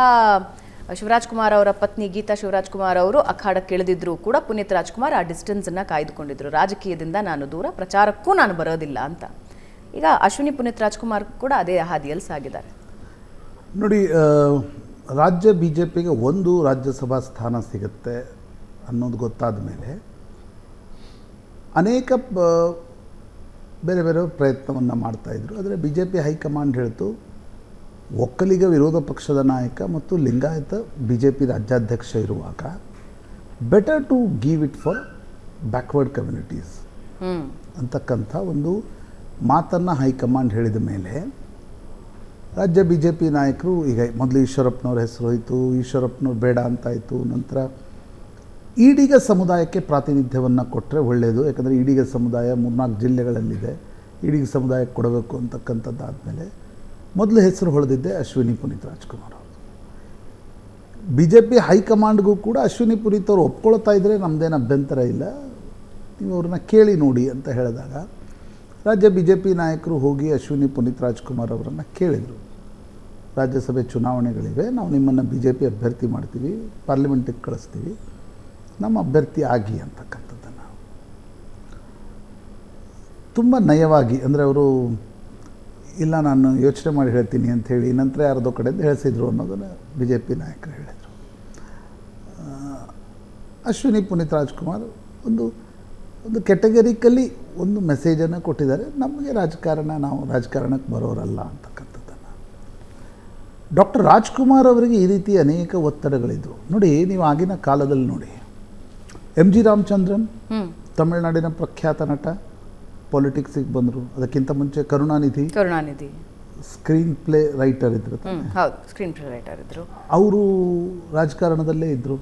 ಶಿವರಾಜ್ ಕುಮಾರ್ ಅವರ ಪತ್ನಿ ಗೀತಾ ಶಿವರಾಜ್ ಕುಮಾರ್ ಅವರು ಅಖಾಡಕ್ಕೆ ಇಳಿದಿದ್ರು ಕೂಡ ಪುನೀತ್ ರಾಜ್ಕುಮಾರ್ ಆ ಡಿಸ್ಟೆನ್ಸ್ ಅನ್ನ ಕಾಯ್ದುಕೊಂಡಿದ್ರು. ರಾಜಕೀಯದಿಂದ ನಾನು ದೂರ, ಪ್ರಚಾರಕ್ಕೂ ನಾನು ಬರೋದಿಲ್ಲ ಅಂತ. ಈಗ ಅಶ್ವಿನಿ ಪುನೀತ್ ರಾಜ್ಕುಮಾರ್ ಕೂಡ ಅದೇ ಹಾದಿಯಲ್ಲಿ ಸಾಗಿದ್ದಾರೆ. ನೋಡಿ, ರಾಜ್ಯ ಬಿಜೆಪಿಗೆ ಒಂದು ರಾಜ್ಯಸಭಾ ಸ್ಥಾನ ಸಿಗುತ್ತೆ ಅನ್ನೋದು ಗೊತ್ತಾದ ಮೇಲೆ ಅನೇಕ ಬೇರೆ ಬೇರೆ ಪ್ರಯತ್ನವನ್ನು ಮಾಡ್ತಾಯಿದ್ರು. ಆದರೆ ಬಿಜೆಪಿ ಹೈಕಮಾಂಡ್ ಹೇಳ್ತು, ಒಕ್ಕಲಿಗ ವಿರೋಧ ಪಕ್ಷದ ನಾಯಕ ಮತ್ತು ಲಿಂಗಾಯತ ಬಿಜೆಪಿ ರಾಜ್ಯಾಧ್ಯಕ್ಷ ಇರುವಾಗ better to give it for backward communities ಅಂತಕ್ಕಂಥ ಒಂದು ಮಾತನ್ನು ಹೈಕಮಾಂಡ್ ಹೇಳಿದ ಮೇಲೆ ರಾಜ್ಯ ಬಿ ಜೆ ಪಿ ನಾಯಕರು, ಈಗ ಮೊದಲು ಈಶ್ವರಪ್ಪನವ್ರ ಹೆಸರು ಹೋಯಿತು, ಈಶ್ವರಪ್ಪನವ್ರು ಬೇಡ ಅಂತಾಯಿತು. ನಂತರ ಈಡಿಗ ಸಮುದಾಯಕ್ಕೆ ಪ್ರಾತಿನಿಧ್ಯವನ್ನು ಕೊಟ್ಟರೆ ಒಳ್ಳೆಯದು, ಯಾಕಂದರೆ ಈಡಿಗ ಸಮುದಾಯ 3-4 ಜಿಲ್ಲೆಗಳಲ್ಲಿದೆ, ಈಡಿಗ ಸಮುದಾಯಕ್ಕೆ ಕೊಡಬೇಕು ಅಂತಕ್ಕಂಥದ್ದಾದಮೇಲೆ ಮೊದಲು ಹೆಸರು ಹೊಳೆದಿದ್ದೆ ಅಶ್ವಿನಿ ಪುನೀತ್ ರಾಜ್ಕುಮಾರ್ ಅವರು. BJP ಹೈಕಮಾಂಡ್ಗೂ ಕೂಡ ಅಶ್ವಿನಿ ಪುನೀತ್ ಅವರು ಒಪ್ಕೊಳ್ತಾ ಇದ್ದರೆ ನಮ್ಮದೇನು ಅಭ್ಯಂತರ ಇಲ್ಲ, ನೀವು ಅವ್ರನ್ನ ಕೇಳಿ ನೋಡಿ ಅಂತ ಹೇಳಿದಾಗ ರಾಜ್ಯ BJP ನಾಯಕರು ಹೋಗಿ ಅಶ್ವಿನಿ ಪುನೀತ್ ರಾಜ್ಕುಮಾರ್ ಅವರನ್ನು ಕೇಳಿದರು. ರಾಜ್ಯಸಭೆ ಚುನಾವಣೆಗಳಿವೆ, ನಾವು ನಿಮ್ಮನ್ನು BJP ಅಭ್ಯರ್ಥಿ ಮಾಡ್ತೀವಿ, ಪಾರ್ಲಿಮೆಂಟಿಗೆ ಕಳಿಸ್ತೀವಿ, ನಮ್ಮ ಅಭ್ಯರ್ಥಿ ಆಗಿ ಅಂತಕ್ಕಂಥದ್ದನ್ನು ತುಂಬ ನಯವಾಗಿ, ಅಂದರೆ ಅವರು ಇಲ್ಲ ನಾನು ಯೋಚನೆ ಮಾಡಿ ಹೇಳ್ತೀನಿ ಅಂಥೇಳಿ ನಂತರ ಯಾರದೋ ಕಡೆಯಿಂದ ಹೇಳಿಸಿದ್ರು ಅನ್ನೋದನ್ನು BJP ನಾಯಕರು ಹೇಳಿದರು. ಅಶ್ವಿನಿ ಪುನೀತ್ ರಾಜ್ಕುಮಾರ್ ಒಂದು ಕೆಟಗರಿಕಲಿ ಒಂದು ಮೆಸೇಜನ್ನು ಕೊಟ್ಟಿದ್ದಾರೆ, ನಮಗೆ ರಾಜಕಾರಣ, ನಾವು ರಾಜಕಾರಣಕ್ಕೆ ಬರೋರಲ್ಲ ಅಂತಕ್ಕಂಥದ್ದನ್ನು. ಡಾಕ್ಟರ್ ರಾಜ್ಕುಮಾರ್ ಅವರಿಗೆ ಈ ರೀತಿ ಅನೇಕ ಒತ್ತಡಗಳಿದ್ವು. ನೋಡಿ, ನೀವು ಆಗಿನ ಕಾಲದಲ್ಲಿ ನೋಡಿ, MG ರಾಮಚಂದ್ರನ್ ತಮಿಳುನಾಡಿನ ಪ್ರಖ್ಯಾತ ನಟ, ಪಾಲಿಟಿಕ್ಸಿಗೆ ಬಂದರು. ಅದಕ್ಕಿಂತ ಮುಂಚೆ ಕರುಣಾನಿಧಿ ಸ್ಕ್ರೀನ್ ಪ್ಲೇ ರೈಟರ್ ಇದ್ರು, ಹೌದು, ಸ್ಕ್ರೀನ್ ಪ್ಲೇ ರೈಟರ್ ಇದ್ರು, ಅವರು ರಾಜಕಾರಣದಲ್ಲೇ ಇದ್ದರು.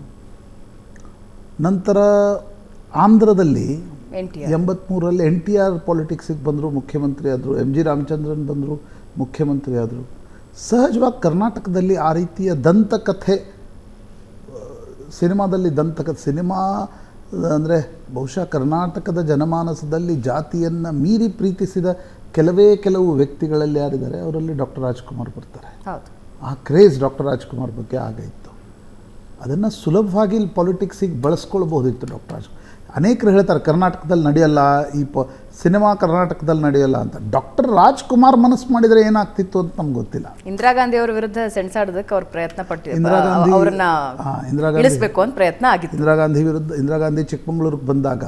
ನಂತರ ಆಂಧ್ರದಲ್ಲಿ 83ರಲ್ಲಿ NTR ಪಾಲಿಟಿಕ್ಸಿಗೆ ಬಂದರು, ಮುಖ್ಯಮಂತ್ರಿ ಆದರು. MG ರಾಮಚಂದ್ರನ್ ಬಂದರು, ಮುಖ್ಯಮಂತ್ರಿ ಆದರು. ಸಹಜವಾಗಿ ಕರ್ನಾಟಕದಲ್ಲಿ ಆ ರೀತಿಯ ದಂತಕಥೆ, ಸಿನಿಮಾದಲ್ಲಿ ಸಿನಿಮಾ ಅಂದರೆ ಬಹುಶಃ ಕರ್ನಾಟಕದ ಜನಮಾನಸದಲ್ಲಿ ಜಾತಿಯನ್ನು ಮೀರಿ ಪ್ರೀತಿಸಿದ ಕೆಲವು ವ್ಯಕ್ತಿಗಳಲ್ಲಿ ಯಾರಿದ್ದಾರೆ ಅವರಲ್ಲಿ ಡಾಕ್ಟರ್ ರಾಜ್ಕುಮಾರ್ ಬರ್ತಾರೆ. ಆ ಕ್ರೇಜ್ ಡಾಕ್ಟರ್ ರಾಜ್ಕುಮಾರ್ ಬಗ್ಗೆ ಆಗೈತು. ಅದನ್ನು ಸುಲಭವಾಗಿ ಇಲ್ಲಿ ಪಾಲಿಟಿಕ್ಸಿಗೆ ಬಳಸ್ಕೊಳ್ಬೋದಿತ್ತು ಡಾಕ್ಟರ್ ರಾಜ್ಕುಮಾರ್. ಅನೇಕರು ಹೇಳ್ತಾರೆ ಕರ್ನಾಟಕದಲ್ಲಿ ನಡೆಯಲ್ಲ, ಸಿನಿಮಾ ಕರ್ನಾಟಕದಲ್ಲಿ ನಡೆಯಲ್ಲ ಅಂತ. ಡಾಕ್ಟರ್ ರಾಜ್ಕುಮಾರ್ ಮನಸ್ಸು ಮಾಡಿದರೆ ಏನಾಗ್ತಿತ್ತು ಅಂತ ನಮ್ಗೆ ಗೊತ್ತಿಲ್ಲ. ಇಂದಿರಾ ಗಾಂಧಿ ಅವರ ವಿರುದ್ಧ ಸೆಣಸಾಡೋದಕ್ಕೆ ಅವ್ರು ಪ್ರಯತ್ನ ಪಟ್ಟಿದ್ರು, ಅವರನ್ನ ಇಳಿಸಬೇಕು ಅಂತ ಪ್ರಯತ್ನ ಆಗಿತ್ತು. ಇಂದಿರಾ ಗಾಂಧಿ ಚಿಕ್ಕಮಗಳೂರಿಗೆ ಬಂದಾಗ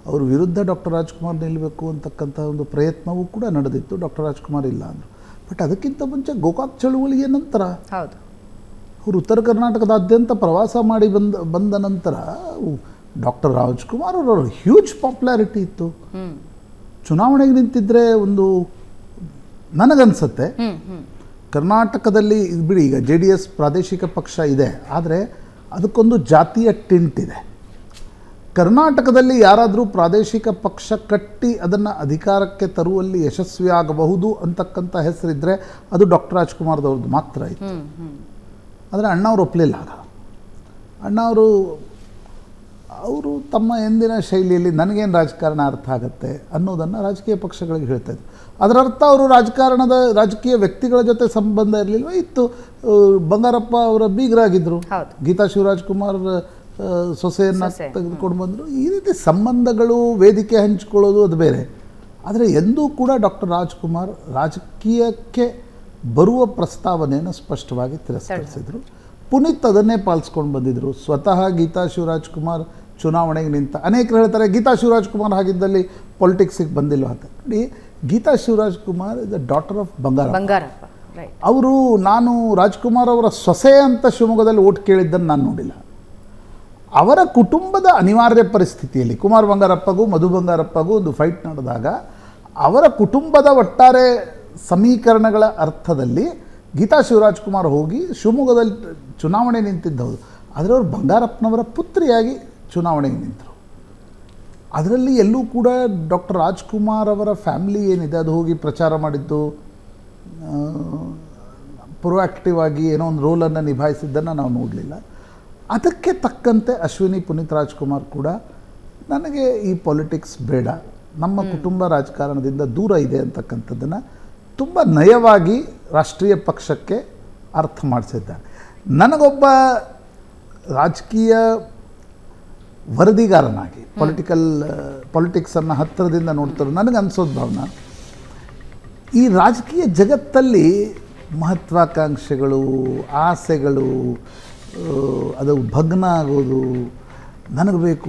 ಅವ್ರ ವಿರುದ್ಧ ಡಾಕ್ಟರ್ ರಾಜ್ಕುಮಾರ್ ನಿಲ್ಲಬೇಕು ಅಂತಕ್ಕಂಥ ಒಂದು ಪ್ರಯತ್ನವೂ ಕೂಡ ನಡೆದಿತ್ತು. ಡಾಕ್ಟರ್ ರಾಜ್ಕುಮಾರ್ ಇಲ್ಲ ಅಂದರು. ಬಟ್ ಅದಕ್ಕಿಂತ ಮುಂಚೆ ಗೋಕಾಕ್ ಚಳುವಳಿಯ ನಂತರ ಅವರು ಉತ್ತರ ಕರ್ನಾಟಕದಾದ್ಯಂತ ಪ್ರವಾಸ ಮಾಡಿ ಬಂದ ನಂತರ ಡಾಕ್ಟರ್ ರಾಜ್ಕುಮಾರ್ ಅವರ ಹ್ಯೂಜ್ ಪಾಪ್ಯುಲಾರಿಟಿ ಇತ್ತು. ಚುನಾವಣೆಗೆ ನಿಂತಿದ್ರೆ ಒಂದು ನನಗನ್ಸುತ್ತೆ ಕರ್ನಾಟಕದಲ್ಲಿ ಬಿಡಿ, ಈಗ JDS ಪ್ರಾದೇಶಿಕ ಪಕ್ಷ ಇದೆ, ಆದರೆ ಅದಕ್ಕೊಂದು ಜಾತಿಯ ಟಿಂಟ್ ಇದೆ. ಕರ್ನಾಟಕದಲ್ಲಿ ಯಾರಾದರೂ ಪ್ರಾದೇಶಿಕ ಪಕ್ಷ ಕಟ್ಟಿ ಅದನ್ನು ಅಧಿಕಾರಕ್ಕೆ ತರುವಲ್ಲಿ ಯಶಸ್ವಿಯಾಗಬಹುದು ಅಂತಕ್ಕಂಥ ಹೆಸರಿದ್ದರೆ ಅದು ಡಾಕ್ಟರ್ ರಾಜ್ಕುಮಾರ್ದವ್ರದ್ದು ಮಾತ್ರ ಇತ್ತು. ಆದರೆ ಅಣ್ಣವ್ರು ಒಪ್ಪಲಿಲ್ಲ. ಆಗ ಅವರು ತಮ್ಮ ಎಂದಿನ ಶೈಲಿಯಲ್ಲಿ ನನಗೇನು ರಾಜಕಾರಣ ಅರ್ಥ ಆಗುತ್ತೆ ಅನ್ನೋದನ್ನು ರಾಜಕೀಯ ಪಕ್ಷಗಳಿಗೆ ಹೇಳ್ತಾಯಿದ್ರು. ಅದರರ್ಥ ಅವರು ರಾಜಕೀಯ ವ್ಯಕ್ತಿಗಳ ಜೊತೆ ಸಂಬಂಧ ಇರಲಿಲ್ವ, ಇತ್ತು. ಬಂಗಾರಪ್ಪ ಅವರ ಬೀಗರಾಗಿದ್ದರು, ಗೀತಾ ಶಿವರಾಜ್ಕುಮಾರ್ ಸೊಸೆಯನ್ನು ತೆಗೆದುಕೊಂಡು ಬಂದರು. ಈ ರೀತಿ ಸಂಬಂಧಗಳು, ವೇದಿಕೆ ಹಂಚಿಕೊಳ್ಳೋದು ಅದು ಬೇರೆ. ಆದರೆ ಎಂದೂ ಕೂಡ ಡಾಕ್ಟರ್ ರಾಜ್ಕುಮಾರ್ ರಾಜಕೀಯಕ್ಕೆ ಬರುವ ಪ್ರಸ್ತಾವನೆಯನ್ನು ಸ್ಪಷ್ಟವಾಗಿ ತಿರಸ್ಕರಿಸಿದರು. ಪುನೀತ್ ಅದನ್ನೇ ಪಾಲಿಸ್ಕೊಂಡು ಬಂದಿದ್ದರು. ಸ್ವತಃ ಗೀತಾ ಶಿವರಾಜ್ಕುಮಾರ್ ಚುನಾವಣೆಗೆ ನಿಂತ, ಅನೇಕರು ಹೇಳ್ತಾರೆ ಗೀತಾ ಶಿವರಾಜ್ಕುಮಾರ್ ಆಗಿದ್ದಲ್ಲಿ ಪೊಲಿಟಿಕ್ಸಿಗೆ ಬಂದಿಲ್ಲ ಅಂತ. ನೋಡಿ, Geetha Shivarajkumar is the daughter of Bangarappa. ನಾನು ರಾಜ್ಕುಮಾರ್ ಅವರ ಸೊಸೆ ಅಂತ ಶಿವಮೊಗ್ಗದಲ್ಲಿ ಓಟ್ ಕೇಳಿದ್ದನ್ನು ನಾನು ನೋಡಿಲ್ಲ. ಅವರ ಕುಟುಂಬದ ಅನಿವಾರ್ಯ ಪರಿಸ್ಥಿತಿಯಲ್ಲಿ ಕುಮಾರ್ ಬಂಗಾರಪ್ಪಗೂ ಮಧು ಬಂಗಾರಪ್ಪಗೂ ಒಂದು ಫೈಟ್ ನಡೆದಾಗ ಅವರ ಕುಟುಂಬದ ಒಟ್ಟಾರೆ ಸಮೀಕರಣಗಳ ಅರ್ಥದಲ್ಲಿ ಗೀತಾ ಶಿವರಾಜ್ಕುಮಾರ್ ಹೋಗಿ ಶಿವಮೊಗ್ಗದಲ್ಲಿ ಚುನಾವಣೆ ನಿಂತಿದ್ದವರು. ಆದರೆ ಅವರು ಬಂಗಾರಪ್ಪನವರ ಪುತ್ರಿಯಾಗಿ ಚುನಾವಣೆಗೆ ನಿಂತರು. ಅದರಲ್ಲಿ ಎಲ್ಲೂ ಕೂಡ ಡಾಕ್ಟರ್ ರಾಜ್ಕುಮಾರ್ ಅವರ ಫ್ಯಾಮಿಲಿ ಏನಿದೆ ಅದು ಹೋಗಿ ಪ್ರಚಾರ ಮಾಡಿದ್ದು, ಪ್ರೊಆಕ್ಟಿವ್ ಆಗಿ ಏನೋ ಒಂದು ರೋಲನ್ನು ನಿಭಾಯಿಸಿದ್ದನ್ನು ನಾವು ನೋಡಲಿಲ್ಲ. ಅದಕ್ಕೆ ತಕ್ಕಂತೆ ಅಶ್ವಿನಿ ಪುನೀತ್ ರಾಜ್ಕುಮಾರ್ ಕೂಡ ನನಗೆ ಈ ಪಾಲಿಟಿಕ್ಸ್ ಬೇಡ, ನಮ್ಮ ಕುಟುಂಬ ರಾಜಕಾರಣದಿಂದ ದೂರ ಇದೆ ಅಂತಕ್ಕಂಥದ್ದನ್ನು ತುಂಬ ನಯವಾಗಿ ರಾಷ್ಟ್ರೀಯ ಪಕ್ಷಕ್ಕೆ ಅರ್ಥ ಮಾಡಿಸಿದ್ದಾರೆ. ನನಗೊಬ್ಬ ರಾಜಕೀಯ ವರದಿಗಾರನಾಗಿ ಪಾಲಿಟಿಕ್ಸನ್ನು ಹತ್ತಿರದಿಂದ ನೋಡ್ತಾರೆ, ನನಗೆ ಅನಿಸೋದು ಭಾವನ, ಈ ರಾಜಕೀಯ ಜಗತ್ತಲ್ಲಿ ಮಹತ್ವಾಕಾಂಕ್ಷೆಗಳು, ಆಸೆಗಳು, ಅದು ಭಗ್ನ ಆಗೋದು, ನನಗೆ ಬೇಕು